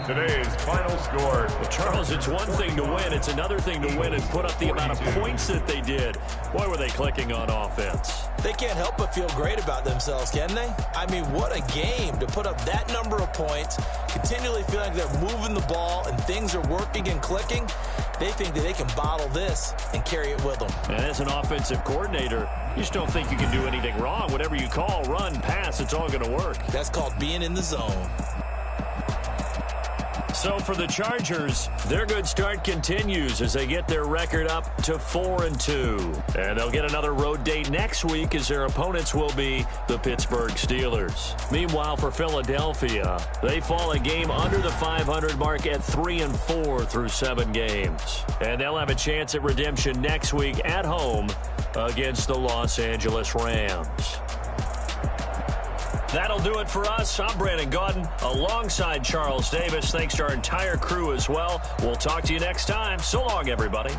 Today's final score. Well, Charles, it's one thing to win. It's another thing to win and put up the amount of points that they did. Boy, were they clicking on offense. They can't help but feel great about themselves, can they? I mean, what a game to put up that number of points, continually feeling like they're moving the ball and things are working and clicking. They think that they can bottle this and carry it with them. And as an offensive coordinator, you just don't think you can do anything wrong. Whatever you call, run, pass, it's all going to work. That's called being in the zone. So for the Chargers, their good start continues as they get their record up to 4-2. And they'll get another road date next week as their opponents will be the Pittsburgh Steelers. Meanwhile, for Philadelphia, they fall a game under the 500 mark at 3-4 through 7 games. And they'll have a chance at redemption next week at home against the Los Angeles Rams. That'll do it for us. I'm Brandon Gaudin alongside Charles Davis. Thanks to our entire crew as well. We'll talk to you next time. So long, everybody.